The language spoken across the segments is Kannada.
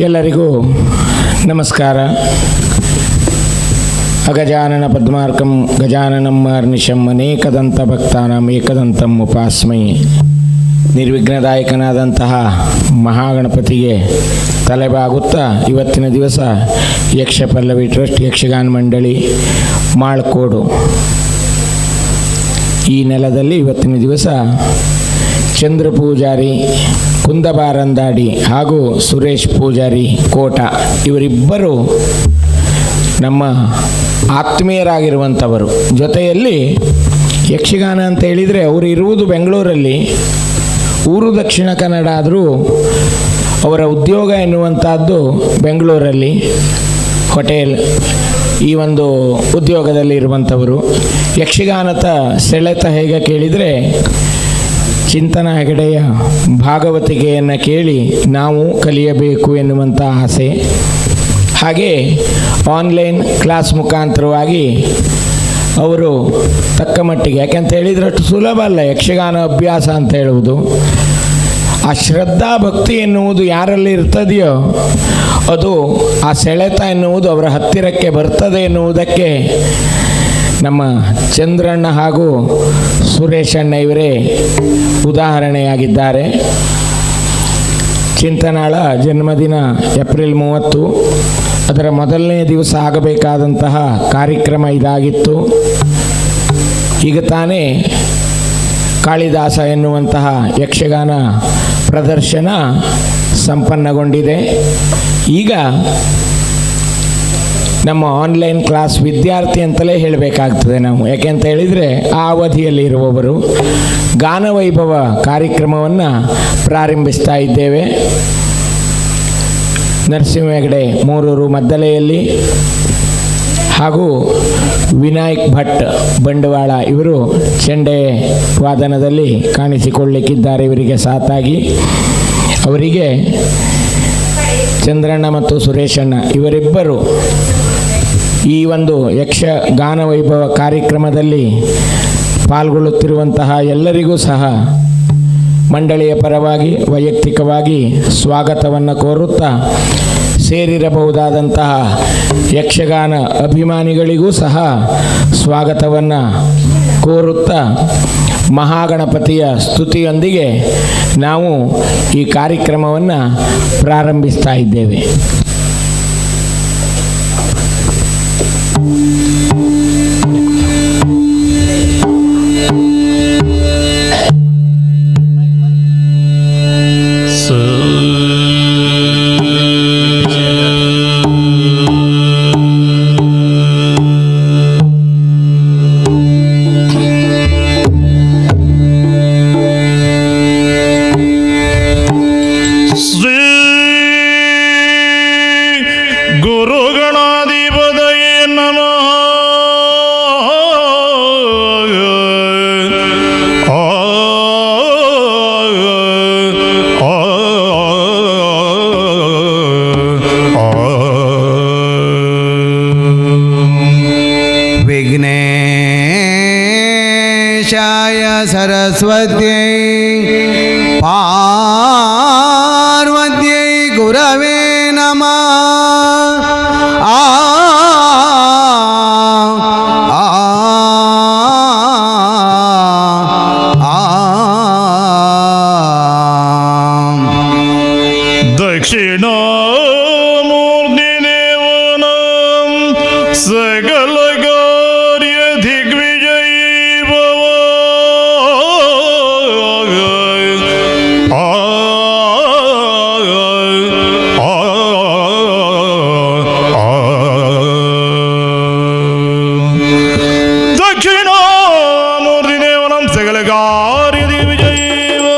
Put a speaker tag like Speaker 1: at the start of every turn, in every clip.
Speaker 1: ಎಲ್ಲರಿಗೂ ನಮಸ್ಕಾರ. ಅಗಜಾನನ ಪದ್ಮಾರ್ಕಂ ಗಜಾನನಂ ಅರ್ನಿಶಂ ಅನೇಕದಂತ ಭಕ್ತಾನಾಂ ಏಕದಂತಂ ಉಪಾಸ್ಮೈ. ನಿರ್ವಿಘ್ನದಾಯಕನಾದಂತಹ ಮಹಾಗಣಪತಿಗೆ ತಲೆಬಾಗುತ್ತಾ ಇವತ್ತಿನ ದಿವಸ ಯಕ್ಷ ಪಲ್ಲವಿ ಟ್ರಸ್ಟ್ ಯಕ್ಷಗಾನ ಮಂಡಳಿ ಮಾಳ್ಕೋಡು ಈ ನೆಲದಲ್ಲಿ ಇವತ್ತಿನ ದಿವಸ ಚಂದ್ರ ಪೂಜಾರಿ ಕುಂದಬಾರಂದಾಡಿ ಹಾಗೂ ಸುರೇಶ್ ಪೂಜಾರಿ ಕೋಟ ಇವರಿಬ್ಬರು ನಮ್ಮ ಆತ್ಮೀಯರಾಗಿರುವಂಥವರು. ಜೊತೆಯಲ್ಲಿ ಯಕ್ಷಗಾನ ಅಂತ ಹೇಳಿದರೆ ಅವರು ಇರುವುದು ಬೆಂಗಳೂರಲ್ಲಿ, ಊರು ದಕ್ಷಿಣ ಕನ್ನಡ ಆದರೂ ಅವರ ಉದ್ಯೋಗ ಎನ್ನುವಂಥದ್ದು ಬೆಂಗಳೂರಲ್ಲಿ ಹೋಟೆಲ್ ಈ ಒಂದು ಉದ್ಯೋಗದಲ್ಲಿ ಇರುವಂಥವರು. ಯಕ್ಷಗಾನದ ಸೆಳೆತ ಹೇಗೆ ಕೇಳಿದರೆ ಚಿಂತನ ಹೆಗಡೆಯ ಭಾಗವತಿಕೆಯನ್ನು ಕೇಳಿ ನಾವು ಕಲಿಯಬೇಕು ಎನ್ನುವಂಥ ಆಸೆ. ಹಾಗೆ ಆನ್ಲೈನ್ ಕ್ಲಾಸ್ ಮುಖಾಂತರವಾಗಿ ಅವರು ತಕ್ಕ ಮಟ್ಟಿಗೆ, ಯಾಕೆಂತ ಹೇಳಿದ್ರಷ್ಟು ಸುಲಭ ಅಲ್ಲ ಯಕ್ಷಗಾನ ಅಭ್ಯಾಸ ಅಂತ ಹೇಳುವುದು. ಆ ಶ್ರದ್ಧಾ ಭಕ್ತಿ ಎನ್ನುವುದು ಯಾರಲ್ಲಿ ಇರ್ತದೆಯೋ ಅದು ಆ ಸೆಳೆತ ಎನ್ನುವುದು ಅವರ ಹತ್ತಿರಕ್ಕೆ ಬರ್ತದೆ ಎನ್ನುವುದಕ್ಕೆ ನಮ್ಮ ಚಂದ್ರಣ್ಣ ಹಾಗೂ ಸುರೇಶಣ್ಣ ಇವರೇ ಉದಾಹರಣೆಯಾಗಿದ್ದಾರೆ. ಚಿಂತನಾಳ ಜನ್ಮದಿನ ಏಪ್ರಿಲ್ 30, ಅದರ ಮೊದಲನೇ ದಿವಸ ಆಗಬೇಕಾದಂತಹ ಕಾರ್ಯಕ್ರಮ ಇದಾಗಿತ್ತು. ಈಗ ತಾನೇ ಕಾಳಿದಾಸ ಎನ್ನುವಂತಹ ಯಕ್ಷಗಾನ ಪ್ರದರ್ಶನ ಸಂಪನ್ನಗೊಂಡಿದೆ. ಈಗ ನಮ್ಮ ಆನ್ಲೈನ್ ಕ್ಲಾಸ್ ವಿದ್ಯಾರ್ಥಿ ಅಂತಲೇ ಹೇಳಬೇಕಾಗ್ತದೆ ನಾವು, ಯಾಕೆಂತ ಹೇಳಿದರೆ ಆ ಅವಧಿಯಲ್ಲಿ ಇರುವವರು. ಗಾನವೈಭವ ಕಾರ್ಯಕ್ರಮವನ್ನು ಪ್ರಾರಂಭಿಸ್ತಾ ಇದ್ದೇವೆ. ನರಸಿಂಹ ಹೆಗಡೆ ಮೂರೂರು ಮದ್ದಲೆಯಲ್ಲಿ ಹಾಗೂ ವಿನಾಯಕ್ ಭಟ್ ಬಂಡವಾಳ ಇವರು ಚೆಂಡೆ ವಾದನದಲ್ಲಿ ಕಾಣಿಸಿಕೊಳ್ಳಲಿಕ್ಕಿದ್ದಾರೆ. ಇವರಿಗೆ ಸಾಥಾಗಿ ಅವರಿಗೆ ಚಂದ್ರಣ್ಣ ಮತ್ತು ಸುರೇಶಣ್ಣ ಇವರಿಬ್ಬರು ಈ ಒಂದು ಯಕ್ಷಗಾನ ವೈಭವ ಕಾರ್ಯಕ್ರಮದಲ್ಲಿ ಪಾಲ್ಗೊಳ್ಳುತ್ತಿರುವಂತಹ ಎಲ್ಲರಿಗೂ ಸಹ ಮಂಡಳಿಯ ಪರವಾಗಿ ವೈಯಕ್ತಿಕವಾಗಿ ಸ್ವಾಗತವನ್ನು ಕೋರುತ್ತಾ, ಸೇರಿರಬಹುದಾದಂತಹ ಯಕ್ಷಗಾನ ಅಭಿಮಾನಿಗಳಿಗೂ ಸಹ ಸ್ವಾಗತವನ್ನು ಕೋರುತ್ತಾ ಮಹಾಗಣಪತಿಯ ಸ್ತುತಿಯೊಂದಿಗೆ ನಾವು ಈ ಕಾರ್ಯಕ್ರಮವನ್ನು ಪ್ರಾರಂಭಿಸ್ತಾ ಇದ್ದೇವೆ.
Speaker 2: सरस्वत्यै पार्वत्यै गुरवे नमः.
Speaker 3: दक्षिणामूर्तिदेवनं सकलकार्य दिग्विजयी भव. दक्षिणामूर्तिदेवनं सकलकार्य दिग्विजयी भव.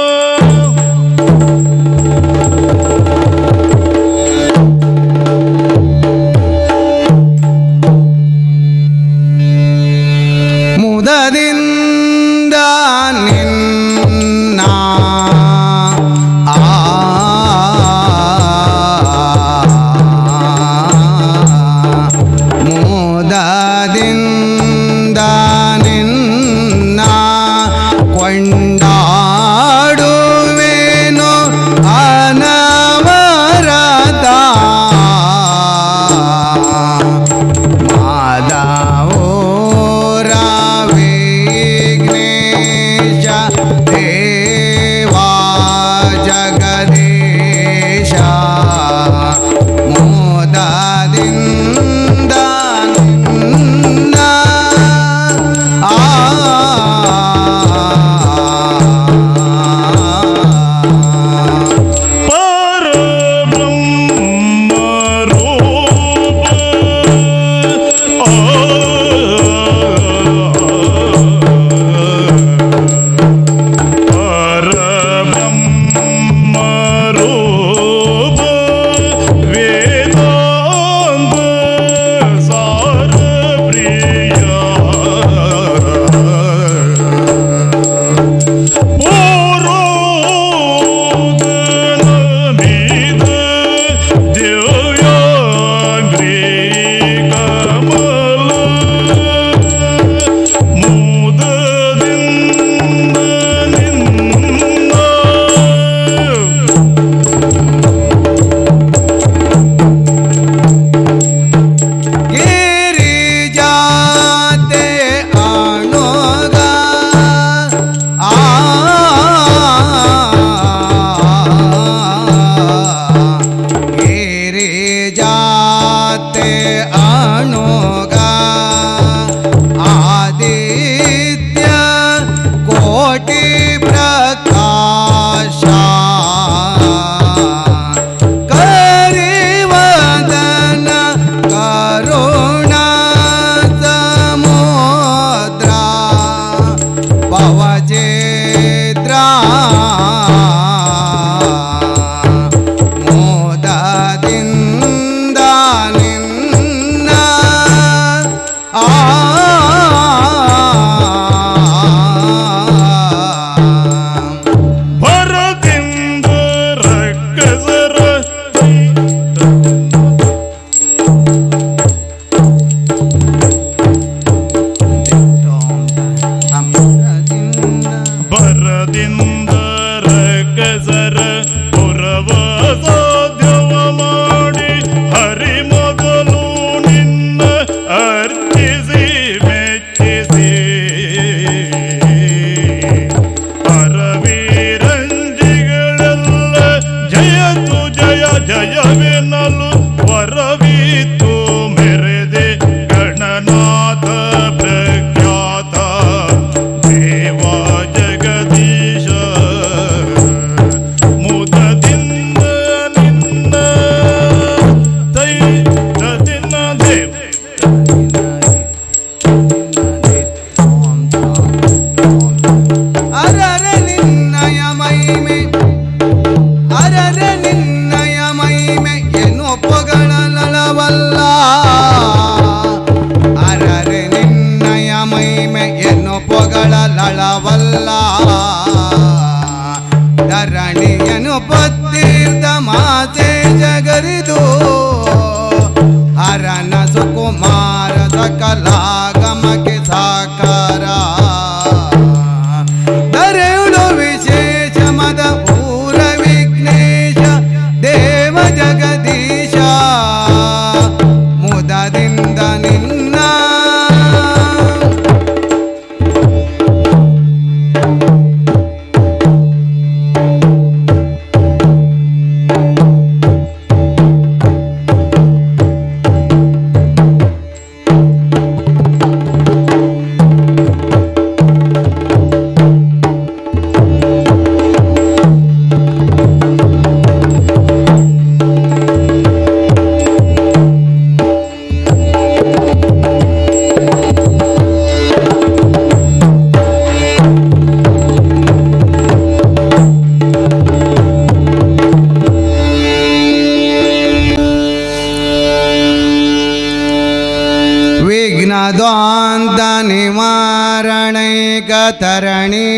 Speaker 2: ದ್ವಾಂತ ನಿವಾರಣೈಕ ತರಣಿ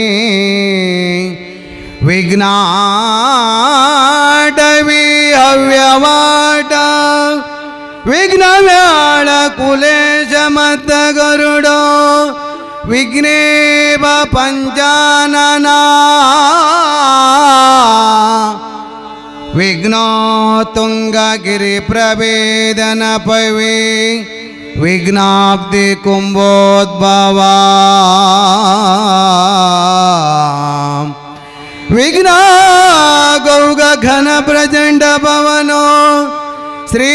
Speaker 2: ವಿಘ್ನಾಟವಿ ಹವ್ಯವಾಟ ವಿಘ್ನವ್ಯಾಳ ಕುಲೇಶ ಮತ ಗರುಡೋ ವಿಘ್ನೇವ ಪಂಚಾನನ ವಿಘ್ನೋ ತುಂಗಗಿರಿ ಪ್ರವೇದನ ಪವಿ ವಿಘ್ನಾಬ್ಧಿ ಕುಂಭೋದ್ಭವ ವಿಘ್ನ ಗೌಗ ಘನ ಪ್ರಚಂಡ ಪವನೋ ಶ್ರೀ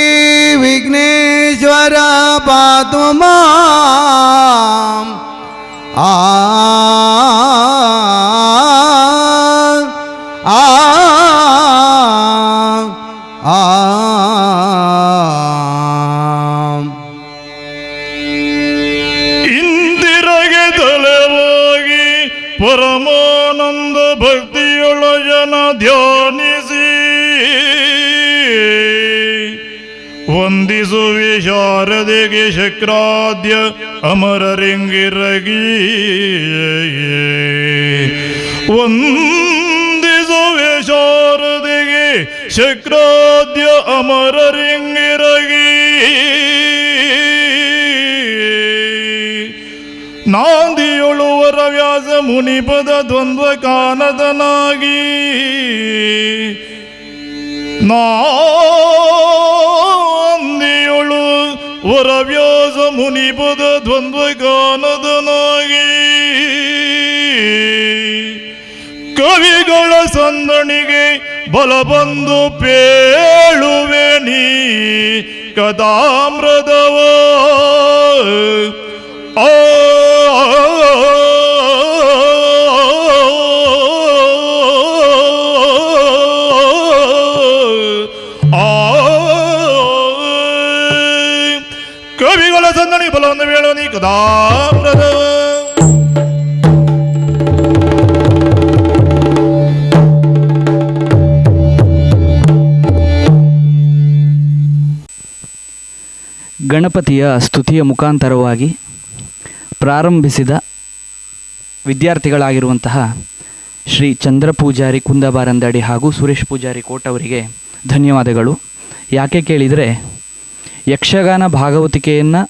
Speaker 2: ವಿಘ್ನೇಶ್ವರ ಪಾತು ಮಾಂ ಆ ಆ ಆ
Speaker 3: ಇಂದಿರಗೆ ತಲೆವಾಗಿ ಪರಮಾನಂದ ಭಕ್ತಿಯೊಳಜನ ಧ್ಯಾನಿಸಿ ವಂದಿಸುವೆ ಶಾರದೆಗೆ ಶಕ್ರಾದ್ಯ ಅಮರರಿಂಗಿರಗಿ ವಂದಿಸುವೆ ಶಾರದೆಗೆ ಶಕ್ರಾದ್ಯ ಅಮರರಿಂಗಿರಗಿ ನಾಂದಿಯೊಳುವರ ವ್ಯಾಸ ಮುನಿಪದ ದ್ವಂದ್ವ ಕಾನದನಾಗಿ ನಾಂದಿಯೊಳು ವರವ್ಯಾಸ ಮುನಿಪದ ದ್ವಂದ್ವ ಗಾನದನಾಗಿ ಕವಿಗಳ ಸಂದಣಿಗೆ ಬಲ ಬಂದು ಪೇಳುವೆ ನೀ ಕದಾಮೃತವ ಆ ಕವಿಗಳ ಸಂದಣಿ ಬಲವನ್ನು ಬೇಳು ನೀ ಕದಾಮೃತವ.
Speaker 4: ಗಣಪತಿಯ ಸ್ತುತಿಯ ಮುಖಾಂತರವಾಗಿ ಪ್ರಾರಂಭಿಸಿದ ವಿದ್ಯಾರ್ಥಿಗಳಾಗಿರುವಂತಹ ಶ್ರೀ ಚಂದ್ರ ಪೂಜಾರಿ ಕುಂದಬಾರಂದಡಿ ಹಾಗೂ ಸುರೇಶ್ ಪೂಜಾರಿ ಕೋಟ್ ಅವರಿಗೆ ಧನ್ಯವಾದಗಳು. ಯಾಕೆ ಕೇಳಿದರೆ, ಯಕ್ಷಗಾನ ಭಾಗವತಿಕೆಯನ್ನು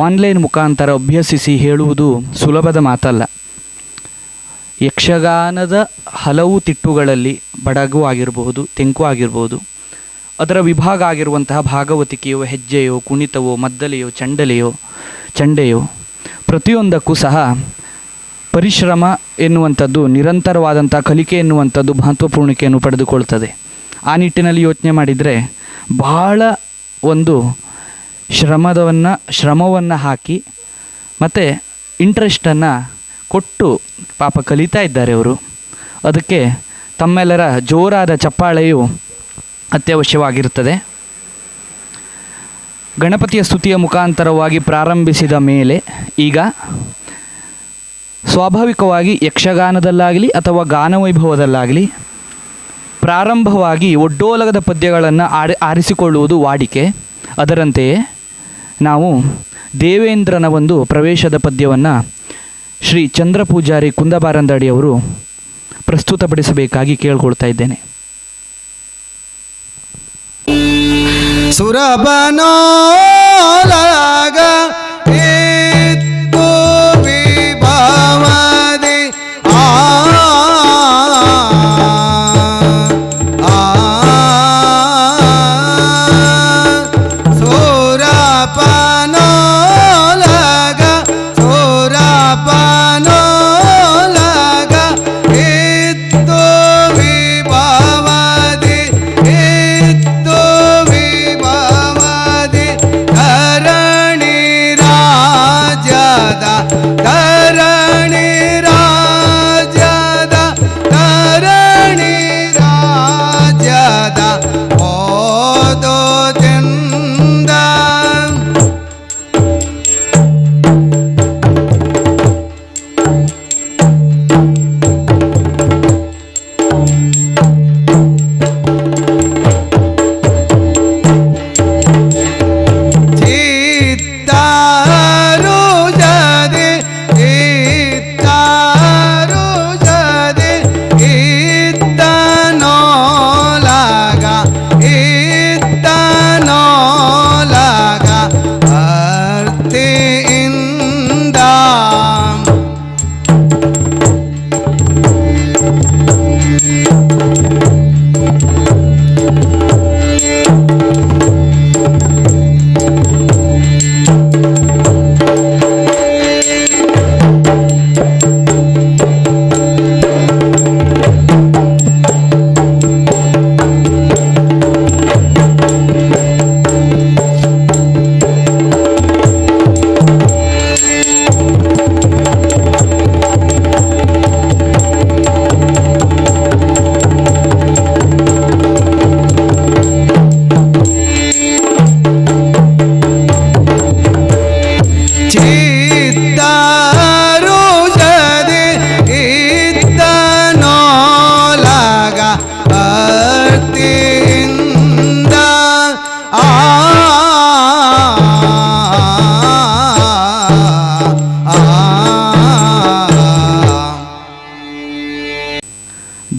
Speaker 4: ಆನ್ಲೈನ್ ಮುಖಾಂತರ ಅಭ್ಯಸಿಸಿ ಹೇಳುವುದು ಸುಲಭದ ಮಾತಲ್ಲ. ಯಕ್ಷಗಾನದ ಹಲವು ತಿಟ್ಟುಗಳಲ್ಲಿ ಬಡಗು ಆಗಿರಬಹುದು, ತೆಂಕು ಆಗಿರಬಹುದು, ಅದರ ವಿಭಾಗ ಆಗಿರುವಂತಹ ಭಾಗವತಿಕೆಯೋ, ಹೆಜ್ಜೆಯೋ, ಕುಣಿತವೋ, ಮದ್ದಲೆಯೋ, ಚಂಡೆಯೋ ಪ್ರತಿಯೊಂದಕ್ಕೂ ಸಹ ಪರಿಶ್ರಮ ಎನ್ನುವಂಥದ್ದು, ನಿರಂತರವಾದಂಥ ಕಲಿಕೆ ಎನ್ನುವಂಥದ್ದು ಮಹತ್ವಪೂರ್ಣಿಕೆಯನ್ನು ಪಡೆದುಕೊಳ್ತದೆ. ಆ ನಿಟ್ಟಿನಲ್ಲಿ ಯೋಚನೆ ಮಾಡಿದರೆ ಬಹಳ ಒಂದು ಶ್ರಮವನ್ನು ಹಾಕಿ ಮತ್ತು ಇಂಟ್ರೆಸ್ಟನ್ನು ಕೊಟ್ಟು ಪಾಪ ಕಲಿತಾ ಇದ್ದಾರೆ ಅವರು. ಅದಕ್ಕೆ ತಮ್ಮೆಲ್ಲರ ಜೋರಾದ ಚಪ್ಪಾಳೆಯು ಅತ್ಯವಶ್ಯವಾಗಿರುತ್ತದೆ. ಗಣಪತಿಯ ಸ್ತುತಿಯ ಮುಖಾಂತರವಾಗಿ ಪ್ರಾರಂಭಿಸಿದ ಮೇಲೆ ಈಗ ಸ್ವಾಭಾವಿಕವಾಗಿ ಯಕ್ಷಗಾನದಲ್ಲಾಗಲಿ ಅಥವಾ ಗಾನವೈಭವದಲ್ಲಾಗಲಿ ಪ್ರಾರಂಭವಾಗಿ ಒಡ್ಡೋಲಗದ ಪದ್ಯಗಳನ್ನು ಆರಿಸಿಕೊಳ್ಳುವುದು ವಾಡಿಕೆ. ಅದರಂತೆಯೇ ನಾವು ದೇವೇಂದ್ರನ ಒಂದು ಪ್ರವೇಶದ ಪದ್ಯವನ್ನು ಶ್ರೀ ಚಂದ್ರ ಪೂಜಾರಿ ಕುಂದಬಾರಂದಡಿಯವರು ಪ್ರಸ್ತುತಪಡಿಸಬೇಕಾಗಿ ಕೇಳ್ಕೊಳ್ತಾ ಇದ್ದೇನೆ.
Speaker 2: ಸುರಬನೋಲಗ ಇತ್ತು ವಿಭವದಿ ಸುರಪನೋಲಗ ಇತ್ತು ವಿಭವದಿ ಇತ್ತು ಧರಣಿ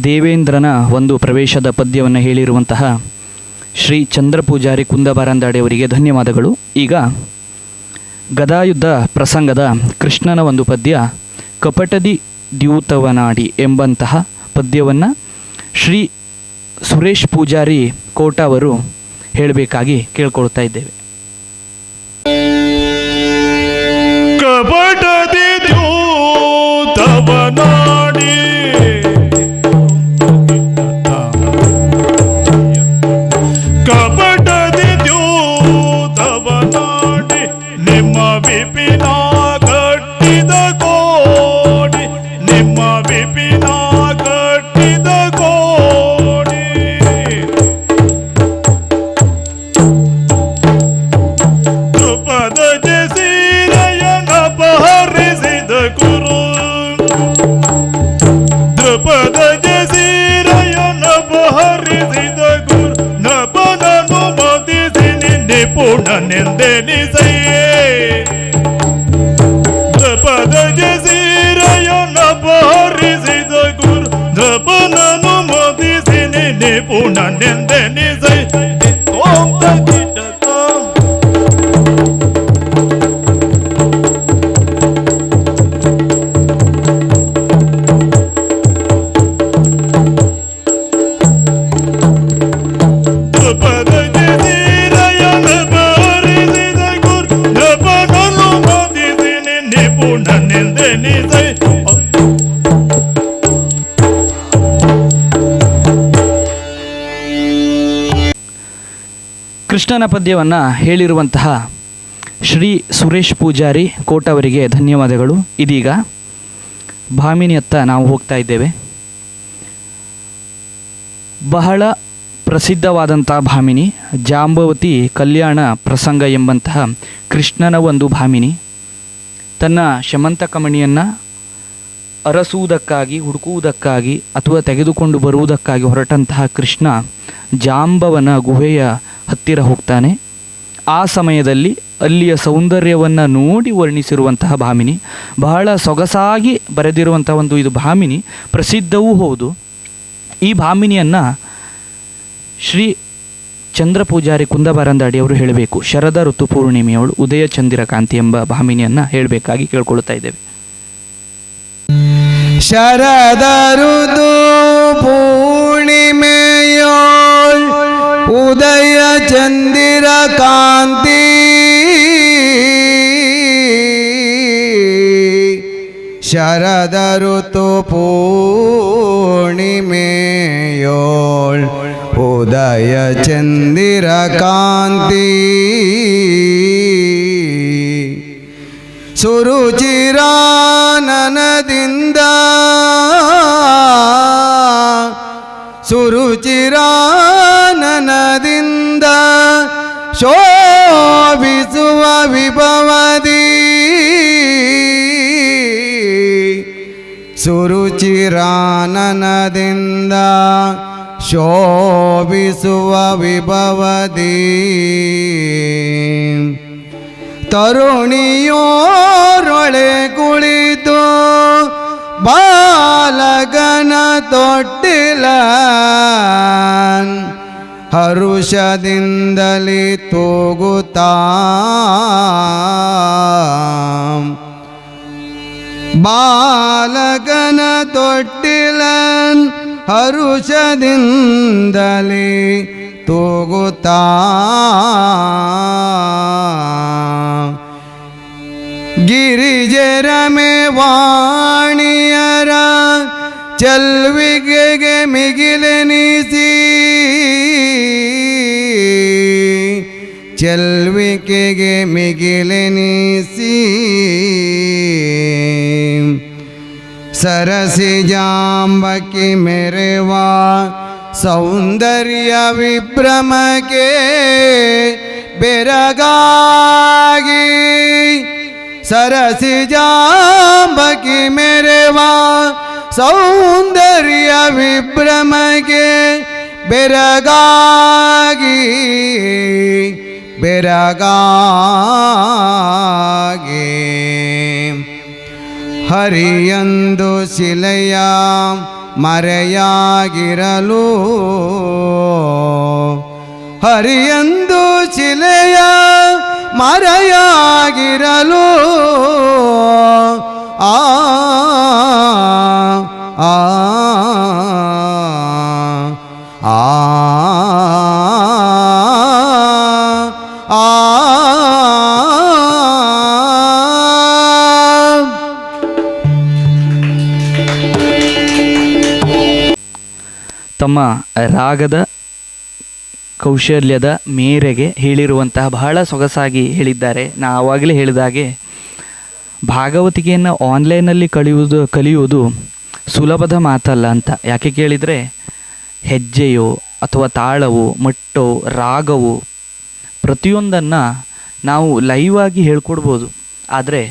Speaker 4: ದೇವೇಂದ್ರನ ಒಂದು ಪ್ರವೇಶದ ಪದ್ಯವನ್ನು ಹೇಳಿರುವಂತಹ ಶ್ರೀ ಚಂದ್ರಪೂಜಾರಿ ಕುಂದಬಾರಂದಾಡೆಯವರಿಗೆ ಧನ್ಯವಾದಗಳು. ಈಗ ಗದಾಯುದ್ಧ ಪ್ರಸಂಗದ ಕೃಷ್ಣನ ಒಂದು ಪದ್ಯ ಕಪಟದಿ ದ್ಯೂತವನಾಡಿ ಎಂಬಂತಹ ಪದ್ಯವನ್ನು ಶ್ರೀ ಸುರೇಶ್ ಪೂಜಾರಿ ಕೋಟ ಅವರು ಹೇಳಬೇಕಾಗಿ ಕೇಳ್ಕೊಳ್ತಾ ಇದ್ದೇವೆ.
Speaker 3: ಕಪಟದಿ ದ್ಯೂತವನಾಡಿ ಕಪಟದಿ ದ್ಯೂತವನಾಡಿ ನಿಮ್ಮ ವಿಪಿನ ಕಟ್ಟಿದ ಕೋಡಿ ನಿಮ್ಮ ವಿಪಿನ ಕಟ್ಟಿದ ಕೋಡಿ ದೃಪದ ಜಸೀರಯನ ಬಹರಿಸಿದ ಗುರು ದೃಪದ ಜಸೀರಯನ ಬಹರಿಸಿದ ಗುರು ನಪನನು ಮತಿಸಿ ನಿಪುಣನೆಂದೆನಿಸೆಯೇ ದೃಪದ ಜಸೀರಯನ ಬಹರಿಸಿದ ಗುರು ನಪನನು ಮತಿಸಿ ನಿಪುಣನೆಂದೆನಿಸೆ ಓಂ ತಗಿಡತ ದೃಪದ ಜಸೀರಯನ ಬಹರಿಸಿದ ಗುರು ನಪನನು ಮತಿಸಿ ನಿಪುಣನೆಂದೆನಿಸೆ
Speaker 4: ಕೃಷ್ಣನ ಪದ್ಯವನ್ನು ಹೇಳಿರುವಂತಹ ಶ್ರೀ ಸುರೇಶ್ ಪೂಜಾರಿ ಕೋಟ ಅವರಿಗೆ ಧನ್ಯವಾದಗಳು. ಇದೀಗ ಭಾಮಿನಿಯತ್ತ ನಾವು ಹೋಗ್ತಾ ಇದ್ದೇವೆ. ಬಹಳ ಪ್ರಸಿದ್ಧವಾದಂಥ ಭಾಮಿನಿ ಜಾಂಬವತಿ ಕಲ್ಯಾಣ ಪ್ರಸಂಗ ಎಂಬಂತಹ ಕೃಷ್ಣನ ಒಂದು ಭಾಮಿನಿ ತನ್ನ ಶಮಂತಕಮಣಿಯನ್ನು ಅರಸುವುದಕ್ಕಾಗಿ ಹುಡುಕುವುದಕ್ಕಾಗಿ ಅಥವಾ ತೆಗೆದುಕೊಂಡು ಬರುವುದಕ್ಕಾಗಿ ಹೊರಟಂತಹ ಕೃಷ್ಣ ಜಾಂಬವನ ಗುಹೆಯ ಹತ್ತಿರ ಹೋಗ್ತಾನೆ. ಆ ಸಮಯದಲ್ಲಿ ಅಲ್ಲಿಯ ಸೌಂದರ್ಯವನ್ನು ನೋಡಿ ವರ್ಣಿಸಿರುವಂತಹ ಭಾಮಿನಿ, ಬಹಳ ಸೊಗಸಾಗಿ ಬರೆದಿರುವಂಥ ಒಂದು ಇದು ಭಾಮಿನಿ, ಪ್ರಸಿದ್ಧವೂ ಹೌದು. ಈ ಭಾಮಿನಿಯನ್ನು ಶ್ರೀ ಚಂದ್ರಪೂಜಾರಿ ಕುಂದಬಾರಂದಾಡಿ ಅವರು ಹೇಳಬೇಕು. ಶರದ ಋತು ಪೂರ್ಣಿಮೆಯವಳು ಉದಯ ಚಂದಿರಕಾಂತಿ ಎಂಬ ಭಾಮಿನಿಯನ್ನು ಹೇಳಬೇಕಾಗಿ ಕೇಳ್ಕೊಳ್ತಾ ಇದ್ದೇವೆ.
Speaker 2: ಶರದ ಋತು ಪೂರ್ಣಿಮೆಯೋಳ್ ಉದಯ ಚಂದಿರ ಕಾಂತಿ ಶರದ ಋತು ಪೂರ್ಣಿಮೆಯೋಳ್ ಉದಯ ಚಂದಿರ ಕಾಂತಿ ಸುರುಚಿರಾನನದಿಂದ ಸುರುಚಿರಾನನದಿಂದ ಶೋಭಿಸುವ ವಿಭವದಿ ಸುರುಚಿರಾನನದಿಂದ ಶೋಭಿಸುವ ವಿಭವದಿ ತರುಣಿಯೋರೊಳೆ ಕುಳಿತು ಬಾಲಕನ ತೊಟ್ಟಿಲ ಹರುಷದಿಂದಲೇ ತೂಗುತ್ತಾ ಬಾಲಕನ ತೊಟ್ಟಿಲ ಹರುಷದಿಂದಲೇ ತೂಗುತ್ತಾ ಗಿರಿಜರಮೆ ವಾಣಿಯರ ಚಲ್ವಿಗೆಗೆ ಮಿಗಿಲೆನಿಸಿ ಚಲ್ವಿಕೆಗೆ ಮಿಗಿಲೆನಿಸಿ ಸರಸಿಜಾಂಬಕಿ ಮೆರೆವ ಸೌಂದರ್ಯ ವಿಭ್ರಮಕ್ಕೆ ಬೆರಗಾಗಿ ಸರಸಿಜಾಂಬಕಿ ಮೆರೆವ ಸೌಂದರ್ಯ ವಿಭ್ರಮಕ್ಕೆ ಬೆರಗಾಗಿ ಬೆರಗಾಗಿ ಹರಿಯಂದು ಶಿಲೆಯ ಮರೆಯಾಗಿರಲು ಹರಿಯಂದು ಶಿಲೆಯ ಮರೆಯಾಗಿರಲು ಆ ಆ ಆ
Speaker 4: ತಮ್ಮ ರಾಗದ ಕೌಶಲ್ಯದ ಮೇರೆಗೆ ಹೇಳಿರುವಂತಹ ಬಹಳ ಸೊಗಸಾಗಿ ಹೇಳಿದ್ದಾರೆ. ನಾ ಆವಾಗಲೇ ಹೇಳಿದಾಗೆ ಭಾಗವತಿಕೆಯನ್ನು ಆನ್ಲೈನಲ್ಲಿ ಕಲಿಯುವುದು ಸುಲಭದ ಮಾತಲ್ಲ ಅಂತ. ಯಾಕೆ ಕೇಳಿದರೆ ಹೆಜ್ಜೆಯೋ ಅಥವಾ ತಾಳವು ಮಟ್ಟೋ ರಾಗವು ಪ್ರತಿಯೊಂದನ್ನು ನಾವು ಲೈವ್ ಆಗಿ ಹೇಳ್ಕೊಡ್ಬೋದು. ಆದರೆ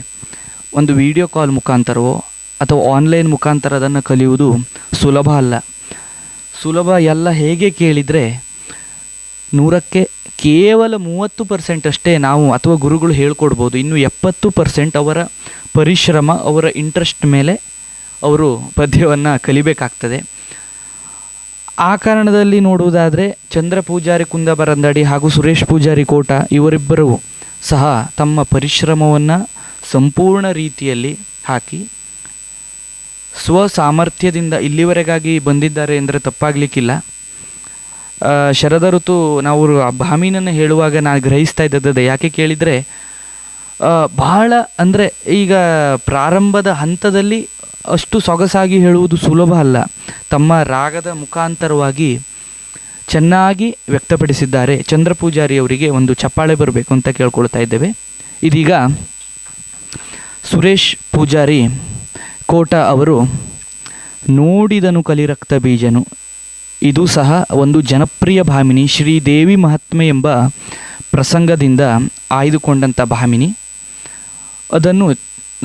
Speaker 4: ಒಂದು ವಿಡಿಯೋ ಕಾಲ್ ಮುಖಾಂತರವೋ ಅಥವಾ ಆನ್ಲೈನ್ ಮುಖಾಂತರ ಅದನ್ನು ಕಲಿಯುವುದು ಸುಲಭ ಅಲ್ಲ. ಸುಲಭ ಎಲ್ಲ ಹೇಗೆ ಕೇಳಿದರೆ 100ಕ್ಕೆ ಕೇವಲ 30% ಅಷ್ಟೇ ನಾವು ಅಥವಾ ಗುರುಗಳು ಹೇಳ್ಕೊಡ್ಬೋದು. ಇನ್ನು 70% ಅವರ ಪರಿಶ್ರಮ, ಅವರ ಇಂಟ್ರೆಸ್ಟ್ ಮೇಲೆ ಅವರು ಪದ್ಯವನ್ನು ಕಲಿಬೇಕಾಗ್ತದೆ. ಆ ಕಾರಣದಲ್ಲಿ ನೋಡುವುದಾದರೆ ಚಂದ್ರ ಪೂಜಾರಿ ಕುಂದಬರಂದಡಿ ಹಾಗೂ ಸುರೇಶ್ ಪೂಜಾರಿ ಕೋಟ ಇವರಿಬ್ಬರೂ ಸಹ ತಮ್ಮ ಪರಿಶ್ರಮವನ್ನು ಸಂಪೂರ್ಣ ರೀತಿಯಲ್ಲಿ ಹಾಕಿ ಸ್ವಸಾಮರ್ಥ್ಯದಿಂದ ಇಲ್ಲಿವರೆಗಾಗಿ ಬಂದಿದ್ದಾರೆ ಅಂದರೆ ತಪ್ಪಾಗಲಿಕ್ಕಿಲ್ಲ. ಶರದ ಋತು ನಾವು ಭಾಮಿನನ್ನು ಹೇಳುವಾಗ ನಾನು ಗ್ರಹಿಸ್ತಾ ಇದ್ದದ್ದು ಯಾಕೆ ಕೇಳಿದರೆ ಬಹಳ ಅಂದರೆ ಈಗ ಪ್ರಾರಂಭದ ಹಂತದಲ್ಲಿ ಅಷ್ಟು ಸೊಗಸಾಗಿ ಹೇಳುವುದು ಸುಲಭ ಅಲ್ಲ. ತಮ್ಮ ರಾಗದ ಮುಖಾಂತರವಾಗಿ ಚೆನ್ನಾಗಿ ವ್ಯಕ್ತಪಡಿಸಿದ್ದಾರೆ. ಚಂದ್ರ ಪೂಜಾರಿಯವರಿಗೆ ಒಂದು ಚಪ್ಪಾಳೆ ಬರಬೇಕು ಅಂತ ಕೇಳ್ಕೊಳ್ತಾ ಇದ್ದೇವೆ. ಇದೀಗ ಸುರೇಶ್ ಪೂಜಾರಿ ಕೋಟ ಅವರು ನೋಡಿದನು ಕಲಿರಕ್ತ ಬೀಜನು, ಇದು ಸಹ ಒಂದು ಜನಪ್ರಿಯ ಭಾಮಿನಿ, ಶ್ರೀದೇವಿ ಮಹಾತ್ಮೆ ಎಂಬ ಪ್ರಸಂಗದಿಂದ ಆಯ್ದುಕೊಂಡಂಥ ಭಾಮಿನಿ. ಅದನ್ನು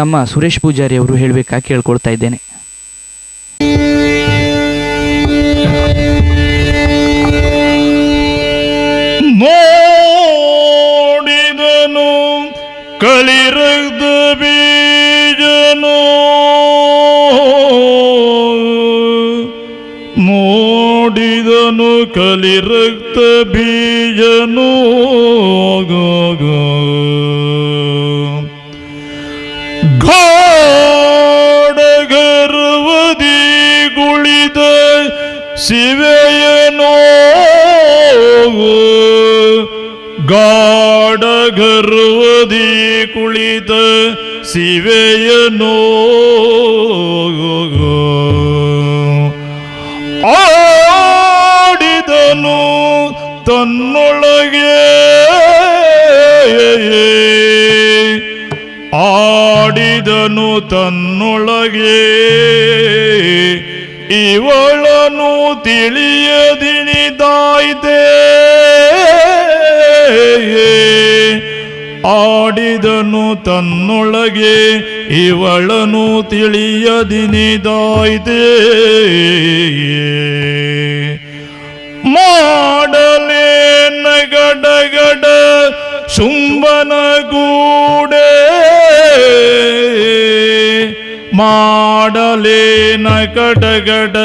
Speaker 4: ನಮ್ಮ ಸುರೇಶ್ ಪೂಜಾರಿ ಅವರು ಹೇಳಬೇಕಾಗಿ ಕೇಳ್ಕೊಳ್ತಾ ಇದ್ದೇನೆ.
Speaker 3: ನೋಡಿದನು ಕಲಿರಕ್ತ ಬೀಜನು, ನೋಡಿದನು ಕಲಿರಕ್ತ ಬೀಜನು, ಗಾಢಗರ್ವದಿ ಗುಳಿದ ಶಿವೆಯನೋ, ಗಾಢಗರ್ವದಿ ಕುಳಿತ ಶಿವೆಯನೋ, ಆಡಿದನು ತನ್ನೊಳಗೆ, ಆಡಿದನು ತನ್ನೊಳಗೆ, ಇವಳನು ತಿಳಿಯದಿಣಿದಾಯ್ದೆ, ಆಡಿದನು ತನ್ನೊಳಗೆ ಇವಳನು ತಿಳಿಯದಿನಿದಾಯ್ದೆ, ಮಾಡಲೇ ನಗಡಗಡ ಶುಂಭನ ಗೂಡೆ, ಮಾಡಲೇ ನಗಡಗಡ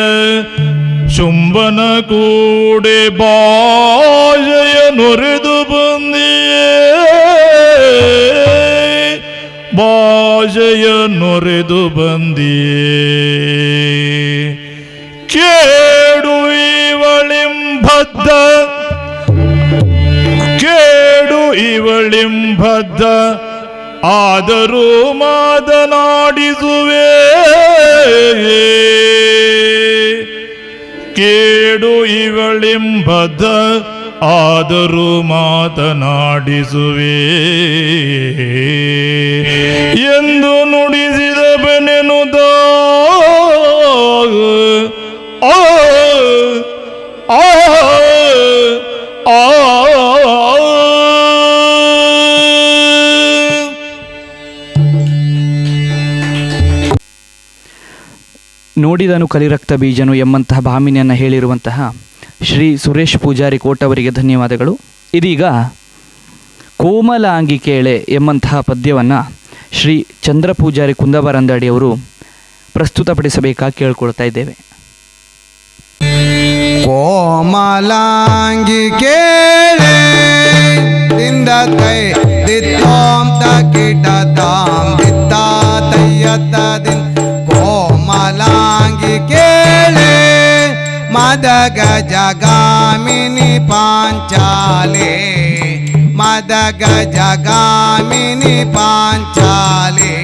Speaker 3: ಶುಂಭನ ಕೂಡೆ, ಬಾಜಯ ನುರಿದು ಬಂದಿಯೇ, ಬಾಜಯ ನುರಿದು ಬಂದಿಯೇ, ಕೇಡು ಇವಳಿಂಬದ್ದ, ಕೇಡು ಇವಳಿಂಬದ್ದ, ಆದರೂ ಮಾತನಾಡಿಸುವೆ, ಕೇಡು ಇವಳಿಂಬದ್ದ, ಆದರೂ ಮಾತನಾಡಿಸುವೆ ಎಂದು ನುಡಿಸಿದ ಬೆನೆನುದ, ಆ ಆ ಆ
Speaker 4: ನೋಡಿದನು ಕಲಿರಕ್ತ ಬೀಜನು ಎಂಬಂತಹ ಭಾಮಿನಿಯನ್ನು ಹೇಳಿರುವಂತಹ ಶ್ರೀ ಸುರೇಶ್ ಪೂಜಾರಿ ಕೋಟ್ ಅವರಿಗೆ ಧನ್ಯವಾದಗಳು. ಇದೀಗ ಕೋಮಲಾಂಗಿ ಕೇಳೆ ಎಂಬಂತಹ ಪದ್ಯವನ್ನು ಶ್ರೀ ಚಂದ್ರ ಪೂಜಾರಿ ಕುಂದಬರಂದಾಡಿ ಅವರು ಪ್ರಸ್ತುತಪಡಿಸಬೇಕಾಗಿ ಕೇಳ್ಕೊಳ್ತಾ ಇದ್ದೇವೆ.
Speaker 2: ಕೋಮಲಾಂಗಿ ಕೇಳೆ ದಿಂದ ಕೈ ದಿತ್ತೋಂ ತಕಿಟ ತಾಂ ದಿತ್ತ ತಯ್ಯತ್ತದಿನ್ ಕೋಮಲಾಂಗಿ ಕೇಳೆ ಮದಗ ಜಗಾಮಿನಿ ಪಾಂಚಾಲೆ ಮದಗ ಜಗಾಮಿನಿ ಪಾಂಚಾಲೆ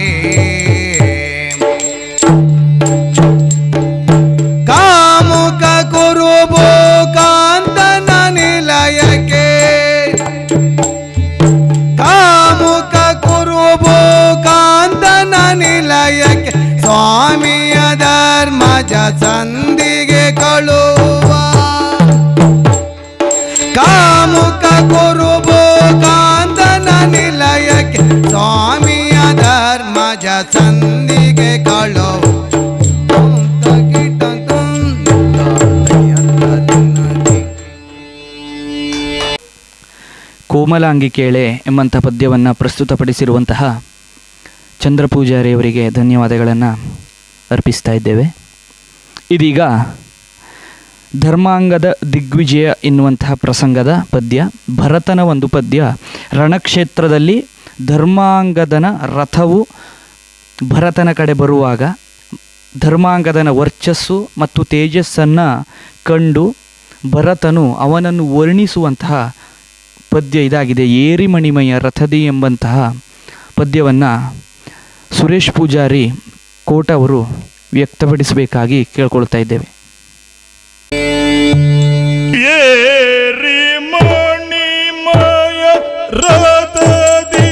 Speaker 2: ಕಾಮುಕ ಕುರುಬೋ ಕಾಂತನ ನಿಲಯಕ್ಕೆ ಕಾಮುಕ ಕುರುಬೋ ಕಾಂತನ ನಿಲಯಕ್ಕೆ ಸ್ವಾಮಿಯ ಧರ್ಮಜ ಸಂಧಿಗೆ ಕಳುವ ಕಾಮುಕ ಕುರುಬೋ ಕಾಂತನ ನಿಲಯಕ್ಕೆ ಸ್ವಾಮಿಯ ಧರ್ಮಜ ಸಂಧಿಗೆ ಕಳುವ
Speaker 4: ಕೋಮಲಾಂಗಿ ಕೇಳೆ ಎಂಬಂಥ ಪದ್ಯವನ್ನು ಪ್ರಸ್ತುತಪಡಿಸಿರುವಂತಹ ಚಂದ್ರಪೂಜಾರಿಯವರಿಗೆ ಧನ್ಯವಾದಗಳನ್ನು ಅರ್ಪಿಸ್ತಾ ಇದ್ದೇವೆ. ಇದೀಗ ಧರ್ಮಾಂಗದ ದಿಗ್ವಿಜಯ ಎನ್ನುವಂತಹ ಪ್ರಸಂಗದ ಪದ್ಯ, ಭರತನ ಒಂದು ಪದ್ಯ. ರಣಕ್ಷೇತ್ರದಲ್ಲಿ ಧರ್ಮಾಂಗದನ ರಥವು ಭರತನ ಕಡೆ ಬರುವಾಗ ಧರ್ಮಾಂಗದನ ವರ್ಚಸ್ಸು ಮತ್ತು ತೇಜಸ್ಸನ್ನು ಕಂಡು ಭರತನು ಅವನನ್ನು ವರ್ಣಿಸುವಂತಹ ಪದ್ಯ ಇದಾಗಿದೆ. ಏರಿಮಣಿಮಯ ರಥದಿ ಎಂಬಂತಹ ಪದ್ಯವನ್ನು ಸುರೇಶ್ ಪೂಜಾರಿ ಕೋಟ ಅವರು ವ್ಯಕ್ತಪಡಿಸಬೇಕಾಗಿ ಕೇಳ್ಕೊಳ್ತಾ ಇದ್ದೇವೆ.
Speaker 3: ಏರಿ ಮಣಿಮಯ ರಥದಿ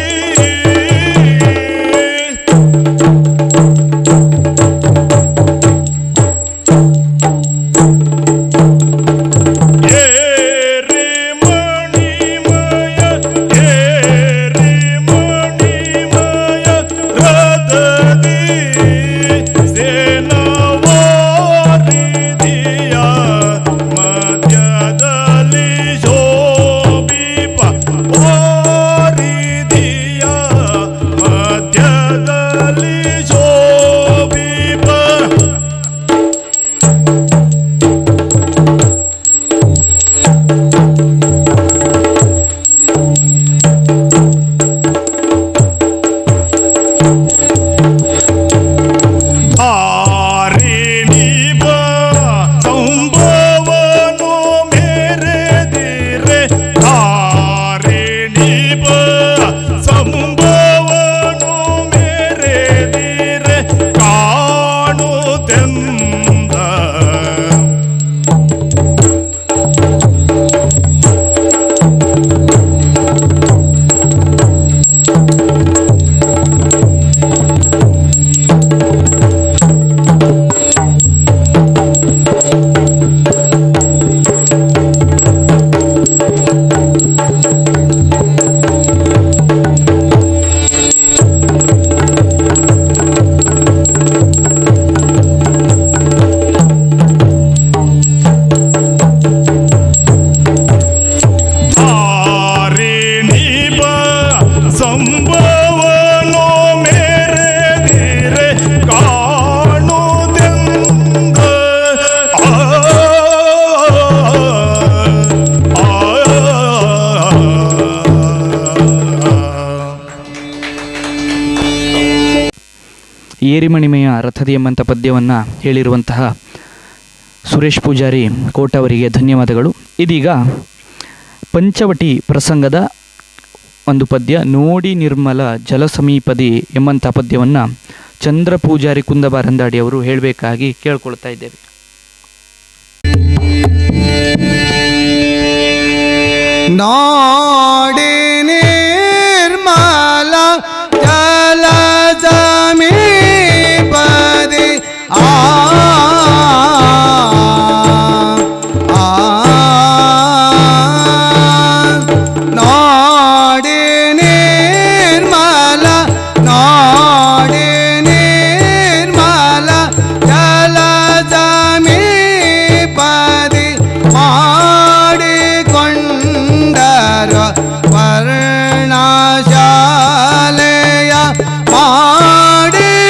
Speaker 4: ಏರಿಮಣಿಮೆಯ ರಥದಿ ಎಂಬಂಥ ಪದ್ಯವನ್ನು ಹೇಳಿರುವಂತಹ ಸುರೇಶ್ ಪೂಜಾರಿ ಕೋಟ ಅವರಿಗೆ ಧನ್ಯವಾದಗಳು. ಇದೀಗ ಪಂಚವಟಿ ಪ್ರಸಂಗದ ಒಂದು ಪದ್ಯ, ನೋಡಿ ನಿರ್ಮಲ ಜಲ ಸಮೀಪದಿ ಎಂಬಂಥ ಪದ್ಯವನ್ನು ಚಂದ್ರ ಪೂಜಾರಿ ಕುಂದಬಾರಂದಾಡಿ ಅವರು ಹೇಳಬೇಕಾಗಿ ಕೇಳ್ಕೊಳ್ತಾ ಇದ್ದೇವೆ.
Speaker 2: ನೋಡಿ ನಿರ್ಮಲ ಜಲ ಸಮೀಪದಿ ನೋಡಿ ನಿರ್ಮಲ ನೋಡಿ ನಿರ್ಮಲ ಜಲ ಸಮೀಪದಿ ಮಾಡಿಕೊಂಡರ ವರ್ಣಶಾಲೆಯ ಮಾಡಿಕೊಂಡರ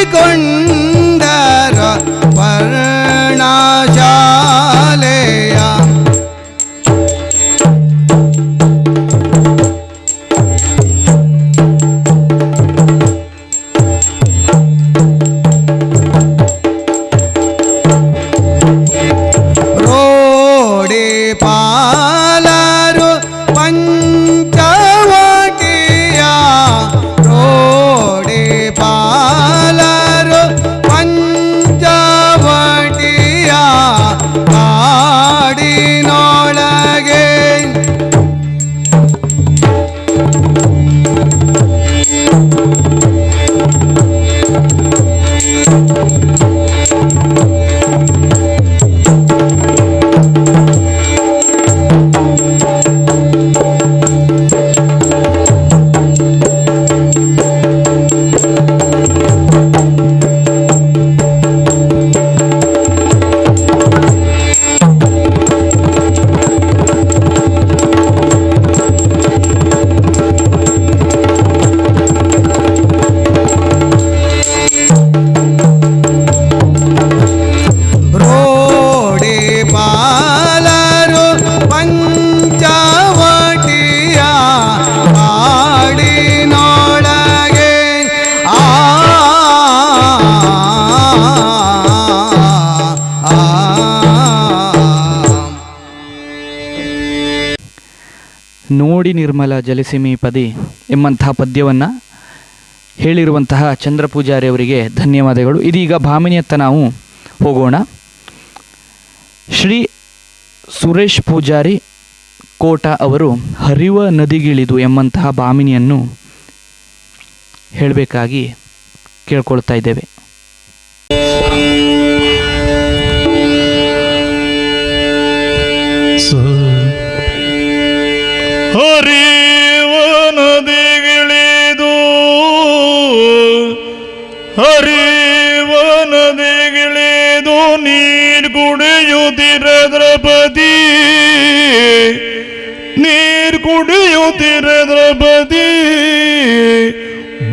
Speaker 2: ವರ್ಣ
Speaker 4: ನೋಡಿ ನಿರ್ಮಲ ಜಲಸಿಮಿ ಪದಿ ಎಂಬಂತಹ ಪದ್ಯವನ್ನು ಹೇಳಿರುವಂತಹ ಚಂದ್ರ ಪೂಜಾರಿ ಅವರಿಗೆ ಧನ್ಯವಾದಗಳು. ಇದೀಗ ಭಾಮಿನಿಯತ್ತ ನಾವು ಹೋಗೋಣ. ಶ್ರೀ ಸುರೇಶ್ ಪೂಜಾರಿ ಕೋಟ ಅವರು ಹರಿವ ನದಿಗಿಳಿದು ಎಂಬಂತಹ ಭಾಮಿನಿಯನ್ನು ಹೇಳಬೇಕಾಗಿ ಕೇಳ್ಕೊಳ್ತಾ ಇದ್ದೇವೆ.
Speaker 3: ಹರಿವ ನದಿಗಿಳಿದು ಹರಿವ ನದಿಗಿಳಿದು ನೀರು ಕುಡಿಯುತ್ತಿರ ದ್ರೌಪದಿ ನೀರು ಕುಡಿಯುತ್ತಿರ ದ್ರೌಪದಿ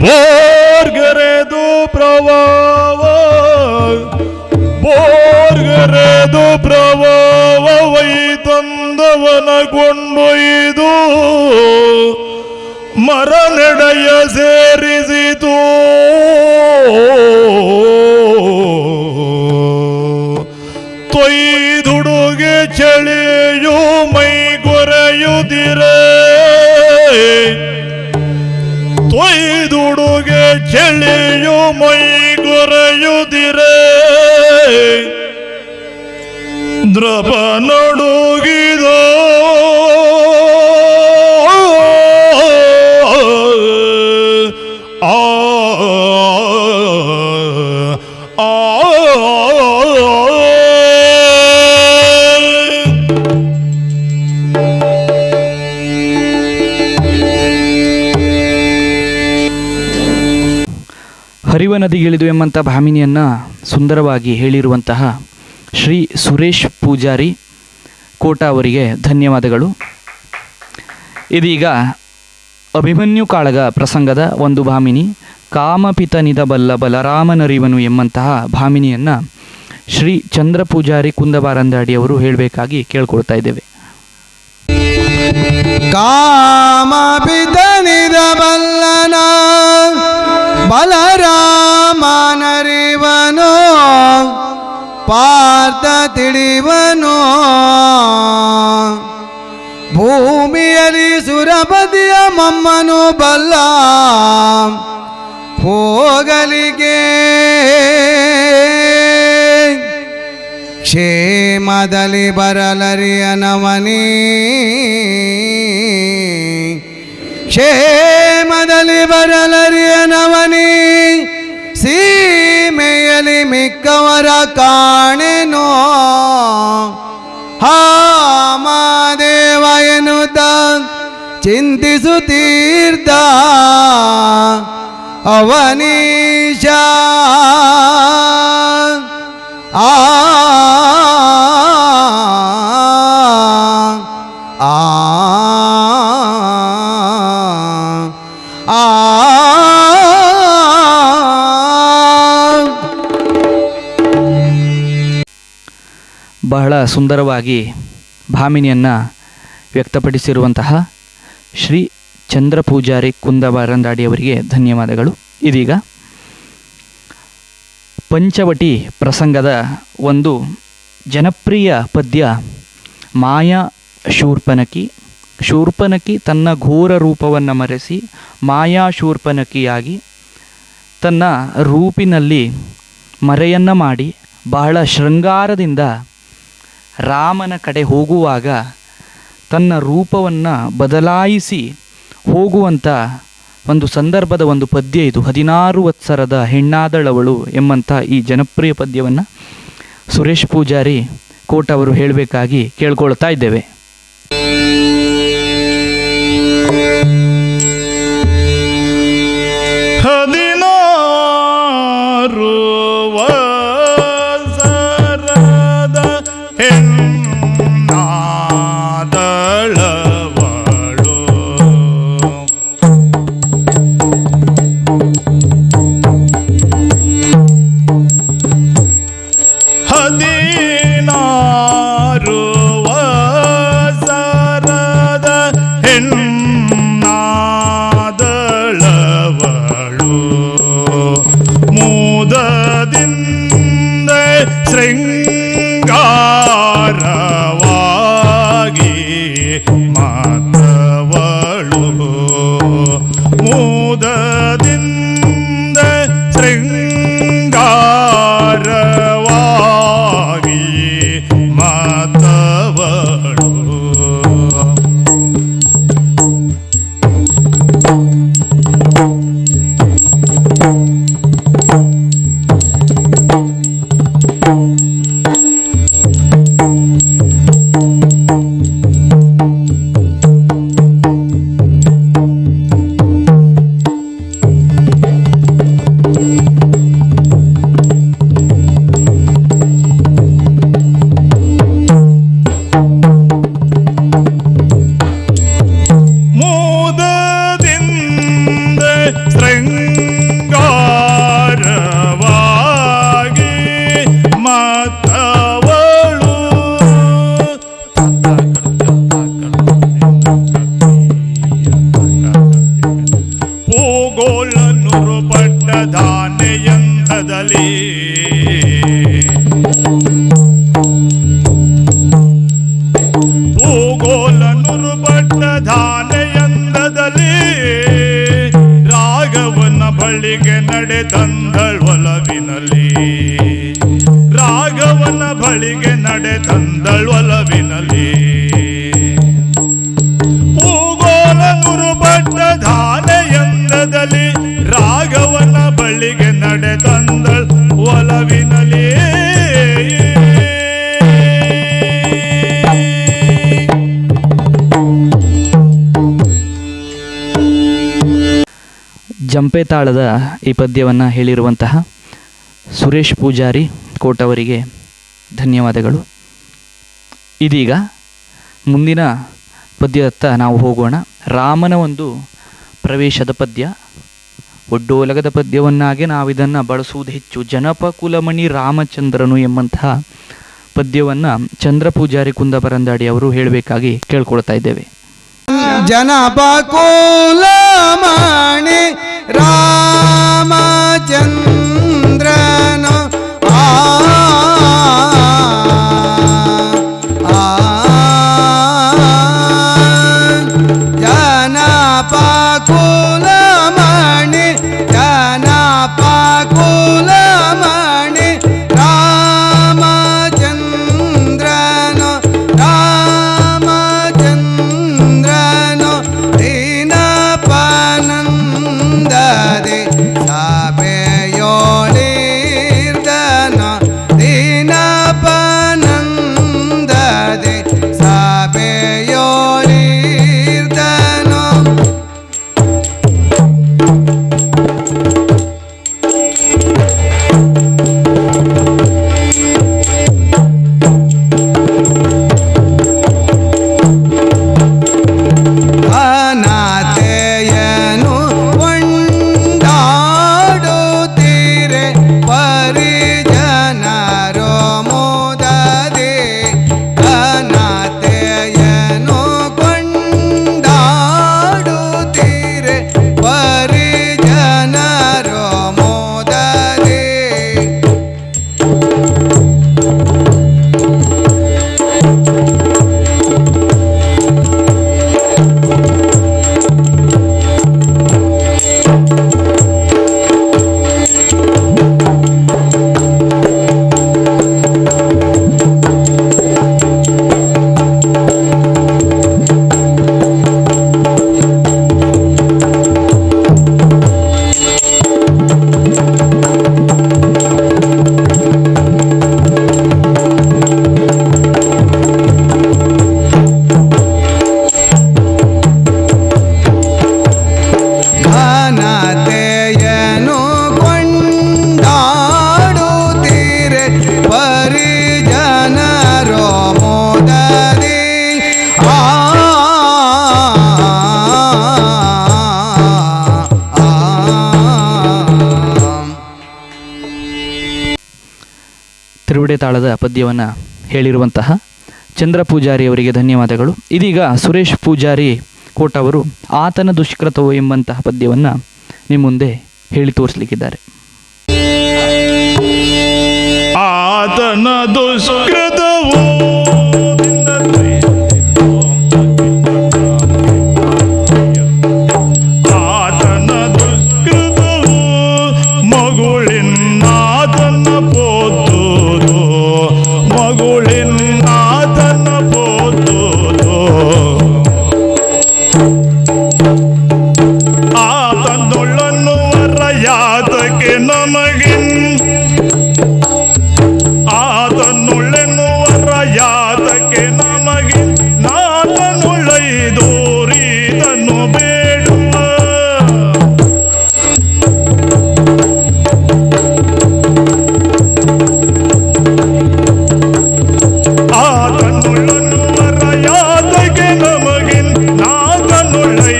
Speaker 3: ಬೋರ್ಗರೆದು ಪ್ರವಾಹ ಬೋರ್ಗರೆದು ಪ್ರವಾಹ ತಂದವನ ಕೊಂಡೊಯ್ದು ಮರ ನಡೆಯ ಸೇರಿಸಿತು. ತೊಯ್ದುಡುಗೆ ಚಳಿಯು ಮೈ ಕೊರೆಯುತ್ತಿರೆ ತೊಯ್ದುಡುಗೆ ಚಳಿಯು ಮೈ ಕೊರೆಯುತ್ತಿರೆ ದ್ರವ ನಡುಗಿದೋ ಆ
Speaker 4: ಹರಿವ ನದಿಗಿಳಿದು ಎಂಬಂಥ ಭಾಮಿನಿಯನ್ನು ಸುಂದರವಾಗಿ ಹೇಳಿರುವಂತಹ ಶ್ರೀ ಸುರೇಶ್ ಪೂಜಾರಿ ಕೋಟ ಅವರಿಗೆ ಧನ್ಯವಾದಗಳು. ಇದೀಗ ಅಭಿಮನ್ಯು ಕಾಳಗ ಪ್ರಸಂಗದ ಒಂದು ಭಾಮಿನಿ ಕಾಮಪಿತನಿದ ಬಲ್ಲ ಬಲರಾಮನರಿವನು ಎಂಬಂತಹ ಭಾಮಿನಿಯನ್ನು ಶ್ರೀ ಚಂದ್ರ ಪೂಜಾರಿ ಕುಂದಬಾರಂದಾಡಿ ಅವರು ಹೇಳಬೇಕಾಗಿ ಕೇಳ್ಕೊಳ್ತಾ ಇದ್ದೇವೆ.
Speaker 2: ಕಾಮಪಿತನಿದ ಬಲ್ಲನ ಬಲರಾಮನರಿವನು ಪಾರ್ಥ ತಿಳಿವನು ಭೂಮಿಯಲ್ಲಿ ಸುರಪತಿಯ ಮಮ್ಮನು ಬಲ್ಲ ಹೋಗಲಿಗೆ ಕ್ಷೇಮದಲ್ಲಿ ಬರಲರಿಯನವನೇ ಕ್ಷೇಮದಲ್ಲಿ ಬರಲರಿಯನವನೇ ಸೀಮೆಯಲ್ಲಿ ಮಿಕ್ಕವರ ಕಾಣೆನೋ ಹಾಮದೇವ ಎನ್ನುತ್ತ ಚಿಂತಿಸುತ್ತೀರ್ಥ ಅವನೀಶ ಆ
Speaker 4: ಬಹಳ ಸುಂದರವಾಗಿ ಭಾಮಿನಿಯನ್ನು ವ್ಯಕ್ತಪಡಿಸಿರುವಂತಹ ಶ್ರೀ ಚಂದ್ರ ಪೂಜಾರಿ ಕುಂದಬಾರಂದಾಡಿ ಅವರಿಗೆ ಧನ್ಯವಾದಗಳು. ಇದೀಗ ಪಂಚವಟಿ ಪ್ರಸಂಗದ ಒಂದು ಜನಪ್ರಿಯ ಪದ್ಯ ಮಾಯಾ ಶೂರ್ಪನಖಿ. ಶೂರ್ಪನಖಿ ತನ್ನ ಘೋರ ರೂಪವನ್ನು ಮರೆಸಿ ಮಾಯಾ ಶೂರ್ಪನಖಿಯಾಗಿ ತನ್ನ ರೂಪಿನಲ್ಲಿ ಮರೆಯನ್ನು ಮಾಡಿ ಬಹಳ ಶೃಂಗಾರದಿಂದ ರಾಮನ ಕಡೆ ಹೋಗುವಾಗ ತನ್ನ ರೂಪವನ್ನು ಬದಲಾಯಿಸಿ ಹೋಗುವಂಥ ಒಂದು ಸಂದರ್ಭದ ಒಂದು ಪದ್ಯ ಇದು. 16 ವತ್ಸರದ ಹೆಣ್ಣಾದಳವಳು ಎಂಬಂಥ ಈ ಜನಪ್ರಿಯ ಪದ್ಯವನ್ನು ಸುರೇಶ್ ಪೂಜಾರಿ ಕೋಟ ಅವರು ಹೇಳಬೇಕಾಗಿ ಕೇಳ್ಕೊಳ್ತಾ ಇದ್ದೇವೆ.
Speaker 3: ಶೃಂಗಾರ ತಂದಳ್ ಒಲವಿನಲಿ ಭೂಗೋಳ ನುರುಬಟ್ಟ ಧಾನೆಯಂದದಲ್ಲಿ ರಾಘವನ ಬಳಿಗೆ ನಡೆ ತಂದಳ್ ಒಲವಿನಲಿ
Speaker 4: ಜಂಪೆ ತಾಳದ ಈ ಪದ್ಯವನ್ನು ಹೇಳಿರುವಂತಹ ಸುರೇಶ್ ಪೂಜಾರಿ ಕೋಟ್ ಅವರಿಗೆ ಧನ್ಯವಾದಗಳು. ಇದೀಗ ಮುಂದಿನ ಪದ್ಯದತ್ತ ನಾವು ಹೋಗೋಣ. ರಾಮನ ಒಂದು ಪ್ರವೇಶದ ಪದ್ಯ, ಒಡ್ಡೋಲಗದ ಪದ್ಯವನ್ನಾಗಿ ನಾವಿದನ್ನು ಬಳಸುವುದು ಹೆಚ್ಚು. ಜನಪ ಕುಲಮಣಿ ರಾಮಚಂದ್ರನು ಎಂಬಂತಹ ಪದ್ಯವನ್ನು ಚಂದ್ರ ಪೂಜಾರಿ ಕುಂದಪರಂದಾಡಿ ಅವರು ಹೇಳಬೇಕಾಗಿ ಕೇಳ್ಕೊಳ್ತಾ ಇದ್ದೇವೆ.
Speaker 2: ಜನಪ ಕುಲಮಣಿ ರಾಮಚಂದ್ರನು ಜನಪ ಕುಲಮಣಿ ಜನಪ ಕುಲಮಣಿ ರಾಮಚಂದ್ರನು ರಾಮಚಂದ್ರನು ದೀನಪನಂದದೆ ಸಭೆಯೋಳಿರ್ದನ ದೀನಪನಂದದೆ ಸಭೆಯೋಳಿರ್ದನ ಅನಾಥೆಯನು ಕೊಂಡಾಡುತ್ತೀರೆ ಪರಿಜನರೋ ಮೋದದೆ ಅನಾಥೆಯನು ಕೊಂಡಾಡುತ್ತೀರೆ ಪರಿಜನರೋ ಮೋದದೆ ಘನತೆಯನು ಕೊಂಡಾಡುತ್ತೀರೆ ಪರಿಜನರೋ ಮೋದದಿ
Speaker 4: ತಿರುವಿಡೆ ತಾಳದ ಪದ್ಯವನ್ನು ಹೇಳಿರುವಂತಹ ಚಂದ್ರ ಪೂಜಾರಿ ಅವರಿಗೆ ಧನ್ಯವಾದಗಳು. ಇದೀಗ ಸುರೇಶ್ ಪೂಜಾರಿ ಕೋಟ್ ಅವರು ಆತನ ದುಷ್ಕೃತವು ಎಂಬಂತಹ ಪದ್ಯವನ್ನು ನಿಮ್ಮ ಮುಂದೆ ಹೇಳಿ ತೋರಿಸಲಿಕ್ಕಿದ್ದಾರೆ.
Speaker 3: ಆತನ ದುಷ್ಕೃತವು ಆತನ ದುಷ್ಕೃತವು ಮಗುಳಿನಾತನ ಪೋತುದು ಮಗುಳಿನಾತನ ಪೋತುದು ಆತನೊಳ್ಳನ್ನು ವರ ಯಾತಕ್ಕೆ ನಮಗಿನ್ ಆತನುಳ್ಳೆನ್ನುವರ ಯಾತಕ್ಕೆ ನಮಗೆ ನಾತನುಳ್ಳೈದೋರಿದನ್ನು ಬೇಡುವ ಆತನುಳ್ಳನ್ನುವರ ಯಾತಕ್ಕೆ ನಮಗೆ ನಾತನುಳ್ಳೈದೋರಿದನ್ನು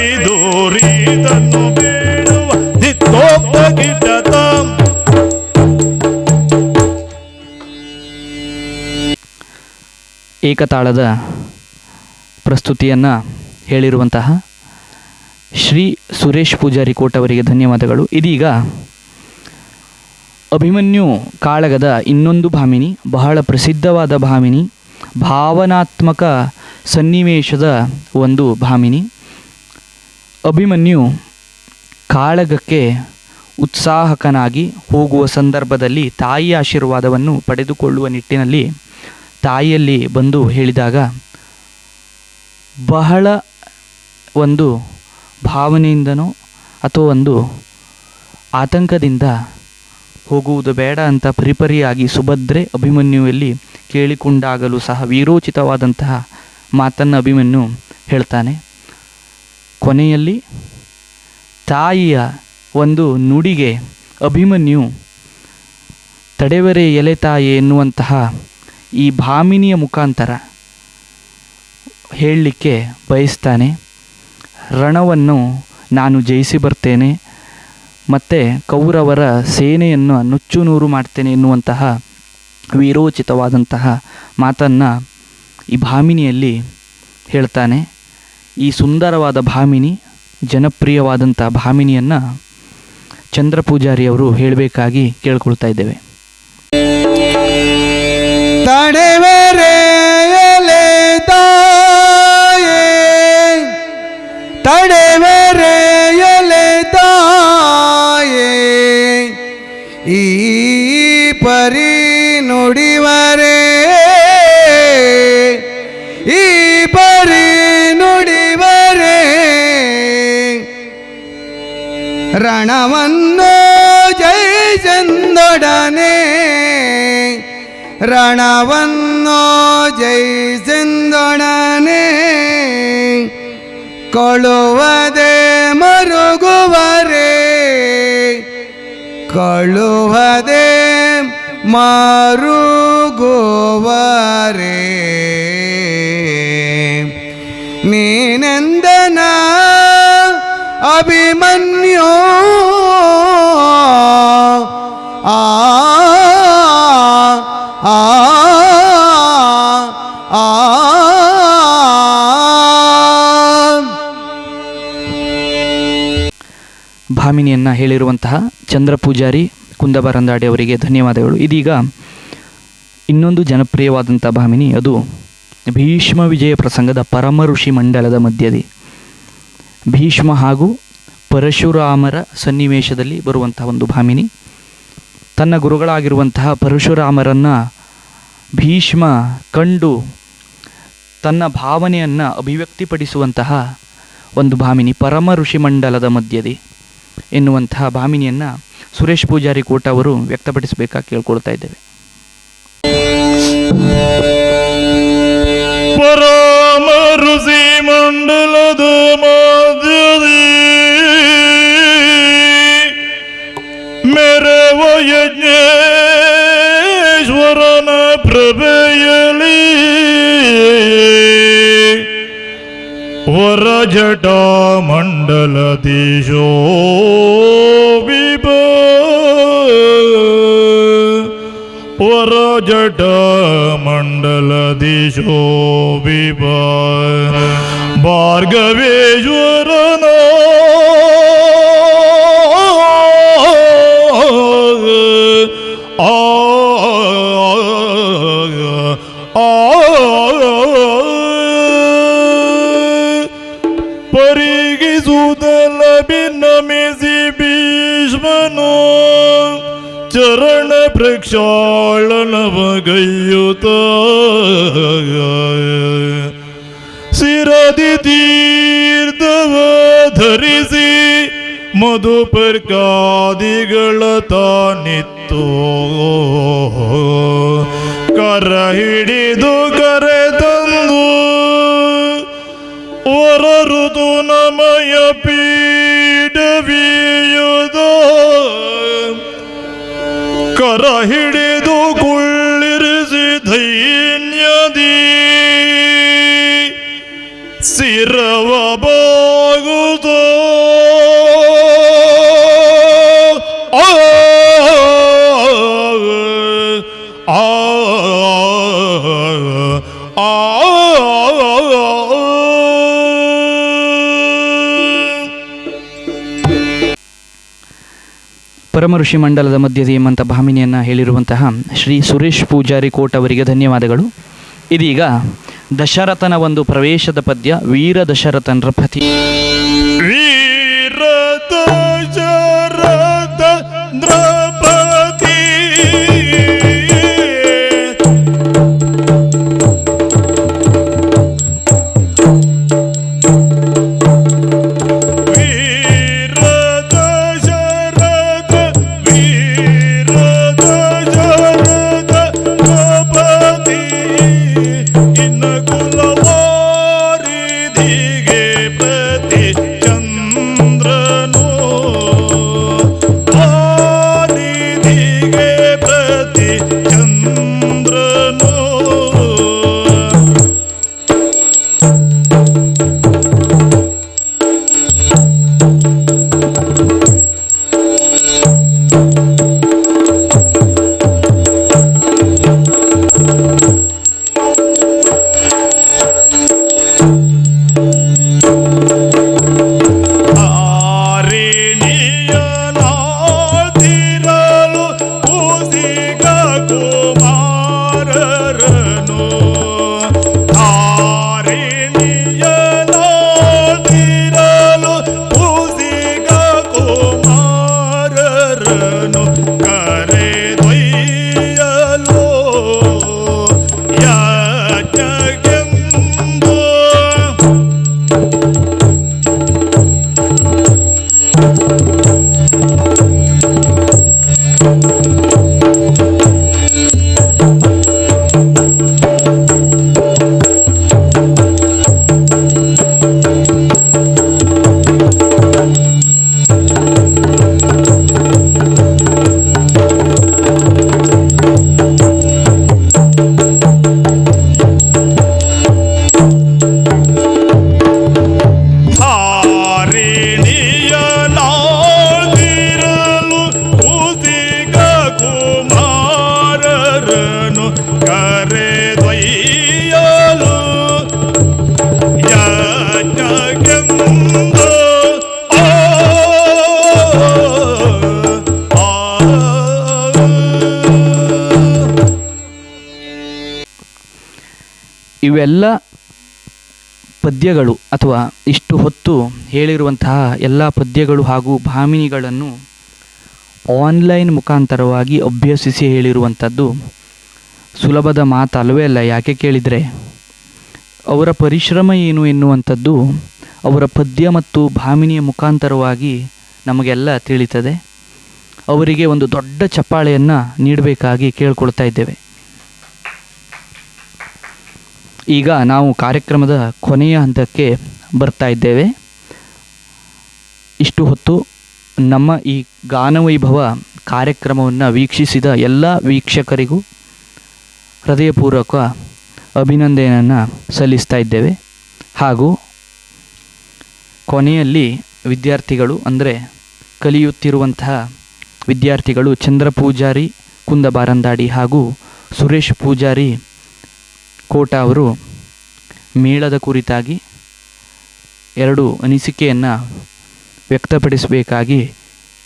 Speaker 3: ಬೇಡುವ ದಿತ್ತೋಕ್ತ ಗಿಡತ
Speaker 4: ಏಕತಾಳದ ಪ್ರಸ್ತುತಿಯನ್ನು ಹೇಳಿರುವಂತಹ ಶ್ರೀ ಸುರೇಶ್ ಪೂಜಾರಿ ಕೋಟ್ ಅವರಿಗೆ ಧನ್ಯವಾದಗಳು. ಇದೀಗ ಅಭಿಮನ್ಯು ಕಾಳಗದ ಇನ್ನೊಂದು ಭಾಮಿನಿ, ಬಹಳ ಪ್ರಸಿದ್ಧವಾದ ಭಾಮಿನಿ, ಭಾವನಾತ್ಮಕ ಸನ್ನಿವೇಶದ ಒಂದು ಭಾಮಿನಿ. ಅಭಿಮನ್ಯು ಕಾಳಗಕ್ಕೆ ಉತ್ಸಾಹಕನಾಗಿ ಹೋಗುವ ಸಂದರ್ಭದಲ್ಲಿ ತಾಯಿಯ ಆಶೀರ್ವಾದವನ್ನು ಪಡೆದುಕೊಳ್ಳುವ ನಿಟ್ಟಿನಲ್ಲಿ ತಾಯಿಯಲ್ಲಿ ಬಂದು ಹೇಳಿದಾಗ ಬಹಳ ಒಂದು ಭಾವನೆಯಿಂದನೋ ಅಥವಾ ಒಂದು ಆತಂಕದಿಂದ ಹೋಗುವುದು ಬೇಡ ಅಂತ ಪರಿಪರಿಯಾಗಿ ಸುಭದ್ರೆ ಅಭಿಮನ್ಯುವಲ್ಲಿ ಕೇಳಿಕೊಂಡಾಗಲೂ ಸಹ ವೀರೋಚಿತವಾದಂತಹ ಮಾತನ್ನು ಅಭಿಮನ್ಯು ಹೇಳ್ತಾನೆ. ಕೊನೆಯಲ್ಲಿ ತಾಯಿಯ ಒಂದು ನುಡಿಗೆ ಅಭಿಮನ್ಯು ತಡೆವರೆ ಎಲೆ ತಾಯಿ ಎನ್ನುವಂತಹ ಈ ಭಾಮಿನಿಯ ಮುಖಾಂತರ ಹೇಳಲಿಕ್ಕೆ ಬಯಸ್ತಾನೆ. ರಣವನ್ನು ನಾನು ಜಯಿಸಿ ಬರ್ತೇನೆ, ಮತ್ತು ಕೌರವರ ಸೇನೆಯನ್ನು ನುಚ್ಚು ನೂರು ಮಾಡ್ತೇನೆ ಎನ್ನುವಂತಹ ವೀರೋಚಿತವಾದಂತಹ ಮಾತನ್ನು ಈ ಭಾಮಿನಿಯಲ್ಲಿ ಹೇಳ್ತಾನೆ. ಈ ಸುಂದರವಾದ ಭಾಮಿನಿ, ಜನಪ್ರಿಯವಾದಂಥ ಭಾಮಿನಿಯನ್ನು ಚಂದ್ರ ಪೂಜಾರಿಯವರು ಹೇಳಬೇಕಾಗಿ ಕೇಳ್ಕೊಳ್ತಾ ಇದ್ದೇವೆ.
Speaker 2: ತಡೆವರೆಯಲೆ ತಾಯೇ, ತಡೆವರೆಯಲೆ ತಾಯೇ, ಈ ಪರಿ ನುಡಿವರೆ, ಈ ಪರಿ ನುಡಿವರೆ, ರಣವನ್ನು ಜಯಿಸೆಂದೊಡನೆ, ರಣವನ್ನು ಜಯಿಸೆಂದೊಡನೆ, ಕೊಳುವದೆ ಮರುಗುವರೆ, ಕೊಳುವದೆ ಮರುಗುವರೆ, ನೀನೆಂದನ ಅಭಿಮನ್ಯು ಆ ಆ ಆ
Speaker 4: ಭಾಮಿನಿಯನ್ನು ಹೇಳಿರುವಂತಹ ಚಂದ್ರ ಪೂಜಾರಿ ಕುಂದಬರಂದಾಡೆ ಅವರಿಗೆ ಧನ್ಯವಾದಗಳು. ಇದೀಗ ಇನ್ನೊಂದು ಜನಪ್ರಿಯವಾದಂಥ ಭಾಮಿನಿ, ಅದು ಭೀಷ್ಮ ವಿಜಯ ಪ್ರಸಂಗದ ಪರಮ ಋಷಿ ಮಂಡಲದ ಮಧ್ಯದಿ ಭೀಷ್ಮ ಹಾಗೂ ಪರಶುರಾಮರ ಸನ್ನಿವೇಶದಲ್ಲಿ ಬರುವಂತಹ ಒಂದು ಭಾಮಿನಿ. ತನ್ನ ಗುರುಗಳಾಗಿರುವಂತಹ ಪರಶುರಾಮರನ್ನು ಭೀಷ್ಮ ಕಂಡು ತನ್ನ ಭಾವನೆಯನ್ನು ಅಭಿವ್ಯಕ್ತಿಪಡಿಸುವಂತಹ ಒಂದು ಭಾಮಿನಿ, ಪರಮ ಋಷಿ ಮಂಡಲದ ಮಧ್ಯದಿ ಎನ್ನುವಂತಹ ಭಾಮಿನಿಯನ್ನು ಸುರೇಶ್ ಪೂಜಾರಿ ಕೋಟ ಅವರು ವ್ಯಕ್ತಪಡಿಸಬೇಕಾಗಿ ಕೇಳ್ಕೊಳ್ತಾ ಇದ್ದೇವೆ.
Speaker 3: ಪರಮ ಋಷಿ ಮಂಡಲದ ಮಧ್ಯದಿ ಮೆರವ ಯಜ್ಞೇಶ್ವರನ ಪ್ರಭೆಯಲಿ ವರಜಟ ಮಂಡಲದೀಶೋ ವರಜಟ ಮಂಡಲದೀಶೋ ಭಾರ್ಗವೇಶ್ವರನ ಪರಿಗಿಸುವುದಲ್ಲ ಭಿನ್ನಮಿಸಿ ಭೀಷ್ಮನು ಚರಣ ಪ್ರಕ್ಷಾಳನವಗೈಯುತ ಶಿರದಿ ತೀರ್ಥವ ಧರಿಸಿ ಮಧುಪರ್ಕಾದಿಗಳ ತಾನಿತ್ತು ಕರ ಹಿಡಿದು ಕರೆ ತಂದು ವರ ಋತು ನಮಯ ಪೀಡವಿಯುದ ಕರ ಹಿಡಿದು ಕುಳ್ಳಿರಿಸಿ ಧೈನ್ಯದಿ ಶಿರವ ಬಾಗುತ್ತ
Speaker 4: ಪರಮ ಋಷಿ ಮಂಡಲದ ಮಧ್ಯದಿ ಎಂಬಂಥ ಭಾಮಿನಿಯನ್ನು ಹೇಳಿರುವಂತಹ ಶ್ರೀ ಸುರೇಶ್ ಪೂಜಾರಿ ಕೋಟ್ ಅವರಿಗೆ ಧನ್ಯವಾದಗಳು. ಇದೀಗ ದಶರಥನ ಒಂದು ಪ್ರವೇಶದ ಪದ್ಯ, ವೀರ ದಶರಥನ ರಥಪತಿ.
Speaker 3: ವೀರ ದಶರಥ ನೃಪತಿ
Speaker 4: ಇವೆಲ್ಲ ಪದ್ಯಗಳು ಅಥವಾ ಇಷ್ಟು ಹೊತ್ತು ಹೇಳಿರುವಂತಹ ಎಲ್ಲ ಪದ್ಯಗಳು ಹಾಗೂ ಭಾಮಿನಿಗಳನ್ನು ಆನ್ಲೈನ್ ಮುಖಾಂತರವಾಗಿ ಅಭ್ಯಸಿಸಿ ಹೇಳಿರುವಂಥದ್ದು ಸುಲಭದ ಮಾತಲ್ಲವೇ ಅಲ್ಲ. ಯಾಕೆ ಕೇಳಿದರೆ ಅವರ ಪರಿಶ್ರಮ ಏನು ಎನ್ನುವಂಥದ್ದು ಅವರ ಪದ್ಯ ಮತ್ತು ಭಾಮಿನಿಯ ಮುಖಾಂತರವಾಗಿ ನಮಗೆಲ್ಲ ತಿಳಿತದೆ. ಅವರಿಗೆ ಒಂದು ದೊಡ್ಡ ಚಪ್ಪಾಳೆಯನ್ನು ನೀಡಬೇಕಾಗಿ ಕೇಳ್ಕೊಳ್ತಾ ಇದ್ದೇವೆ. ಈಗ ನಾವು ಕಾರ್ಯಕ್ರಮದ ಕೊನೆಯ ಹಂತಕ್ಕೆ ಬರ್ತಾ ಇದ್ದೇವೆ. ಇಷ್ಟು ಹೊತ್ತು ನಮ್ಮ ಈ ಗಾನವೈಭವ ಕಾರ್ಯಕ್ರಮವನ್ನು ವೀಕ್ಷಿಸಿದ ಎಲ್ಲ ವೀಕ್ಷಕರಿಗೂ ಹೃದಯಪೂರ್ವಕ ಅಭಿನಂದನೆಯನ್ನು ಸಲ್ಲಿಸ್ತಾ ಇದ್ದೇವೆ. ಹಾಗೂ ಕೊನೆಯಲ್ಲಿ ವಿದ್ಯಾರ್ಥಿಗಳು ಅಂದರೆ ಕಲಿಯುತ್ತಿರುವಂತಹ ವಿದ್ಯಾರ್ಥಿಗಳು ಚಂದ್ರ ಪೂಜಾರಿ ಕುಂದಬಾರಂದಾಡಿ ಹಾಗೂ ಸುರೇಶ್ ಪೂಜಾರಿ ಕೋಟ ಅವರು ಮೇಳದ ಕುರಿತಾಗಿ 2 ಅನಿಸಿಕೆಯನ್ನು ವ್ಯಕ್ತಪಡಿಸಬೇಕಾಗಿ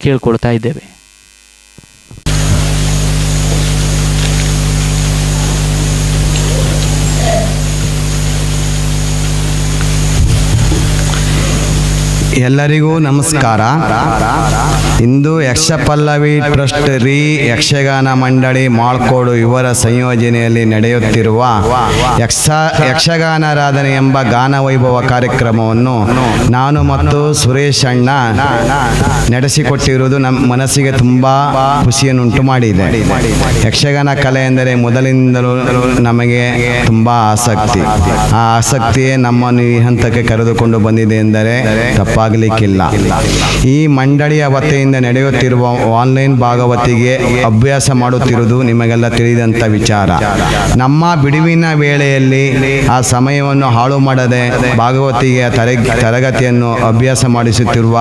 Speaker 4: ಕೇಳ್ಕೊಳ್ತಾ ಇದ್ದೇವೆ.
Speaker 2: ಎಲ್ಲರಿಗೂ ನಮಸ್ಕಾರ. ಇಂದು ಯಕ್ಷಪಲ್ಲವಿ ಟ್ರಸ್ಟ್ ಯಕ್ಷಗಾನ ಮಂಡಳಿ ಮಾಳ್ಕೋಡು ಇವರ ಸಂಯೋಜನೆಯಲ್ಲಿ ನಡೆಯುತ್ತಿರುವ ಯಕ್ಷಗಾನಾರಾಧನೆ ಎಂಬ ಗಾನವೈಭವ ಕಾರ್ಯಕ್ರಮವನ್ನು ನಾನು ಮತ್ತು ಸುರೇಶ್ ಅಣ್ಣ ನಡೆಸಿಕೊಟ್ಟಿರುವುದು ನಮ್ಮ ಮನಸ್ಸಿಗೆ ತುಂಬ ಖುಷಿಯನ್ನುಂಟು ಮಾಡಿದೆ. ಯಕ್ಷಗಾನ ಕಲೆ ಎಂದರೆ ಮೊದಲಿಂದಲೂ ನಮಗೆ ತುಂಬ ಆಸಕ್ತಿ. ಆ ಆಸಕ್ತಿಯೇ ನಮ್ಮನ್ನು ಈ ಹಂತಕ್ಕೆ ಕರೆದುಕೊಂಡು ಬಂದಿದೆ ಎಂದರೆ ತಪ್ಪಾಗಲಿಕ್ಕಿಲ್ಲ. ಈ ಮಂಡಳಿಯ ವತಿಯಿಂದ ನಡೆಯುತ್ತಿರುವ ಆನ್ಲೈನ್ ಭಾಗವತಿಗೆ ಅಭ್ಯಾಸ ಮಾಡುತ್ತಿರುವುದು ನಿಮಗೆಲ್ಲ ತಿಳಿದಂಥ ವಿಚಾರ. ನಮ್ಮ ಬಿಡುವಿನ ವೇಳೆಯಲ್ಲಿ ಆ ಸಮಯವನ್ನು ಹಾಳು ಮಾಡದೆ ಭಾಗವತಿಗೆ ತರಗತಿಯನ್ನು ಅಭ್ಯಾಸ ಮಾಡಿಸುತ್ತಿರುವ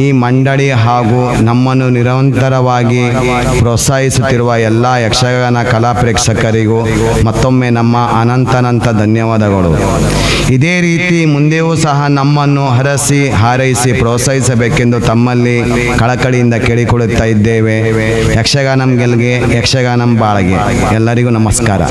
Speaker 2: ಈ ಮಂಡಳಿ ಹಾಗೂ ನಮ್ಮನ್ನು ನಿರಂತರವಾಗಿ ಪ್ರೋತ್ಸಾಹಿಸುತ್ತಿರುವ ಎಲ್ಲ ಯಕ್ಷಗಾನ ಕಲಾ ಪ್ರೇಕ್ಷಕರಿಗೂ ಮತ್ತೊಮ್ಮೆ ನಮ್ಮ ಅನಂತ ಧನ್ಯವಾದಗಳು. ಇದೇ ರೀತಿ ಮುಂದೆಯೂ ಸಹ ನಮ್ಮನ್ನು ಹರಸಿ ಹಾರೈಸಿ ಪ್ರೋತ್ಸಾಹಿಸಬೇಕೆಂದು ತಮ್ಮಲ್ಲಿ ಕಳಕಳಿಯಿಂದ ಕೇಳಿಕೊಳ್ಳುತ್ತಾ ಇದ್ದೇವೆ. ಯಕ್ಷಗಾನಂ ಗೆಲ್ಗೆ, ಯಕ್ಷಗಾನಂ ಬಾಳ್ಗೆ. ಎಲ್ಲರಿಗೂ ನಮಸ್ಕಾರ.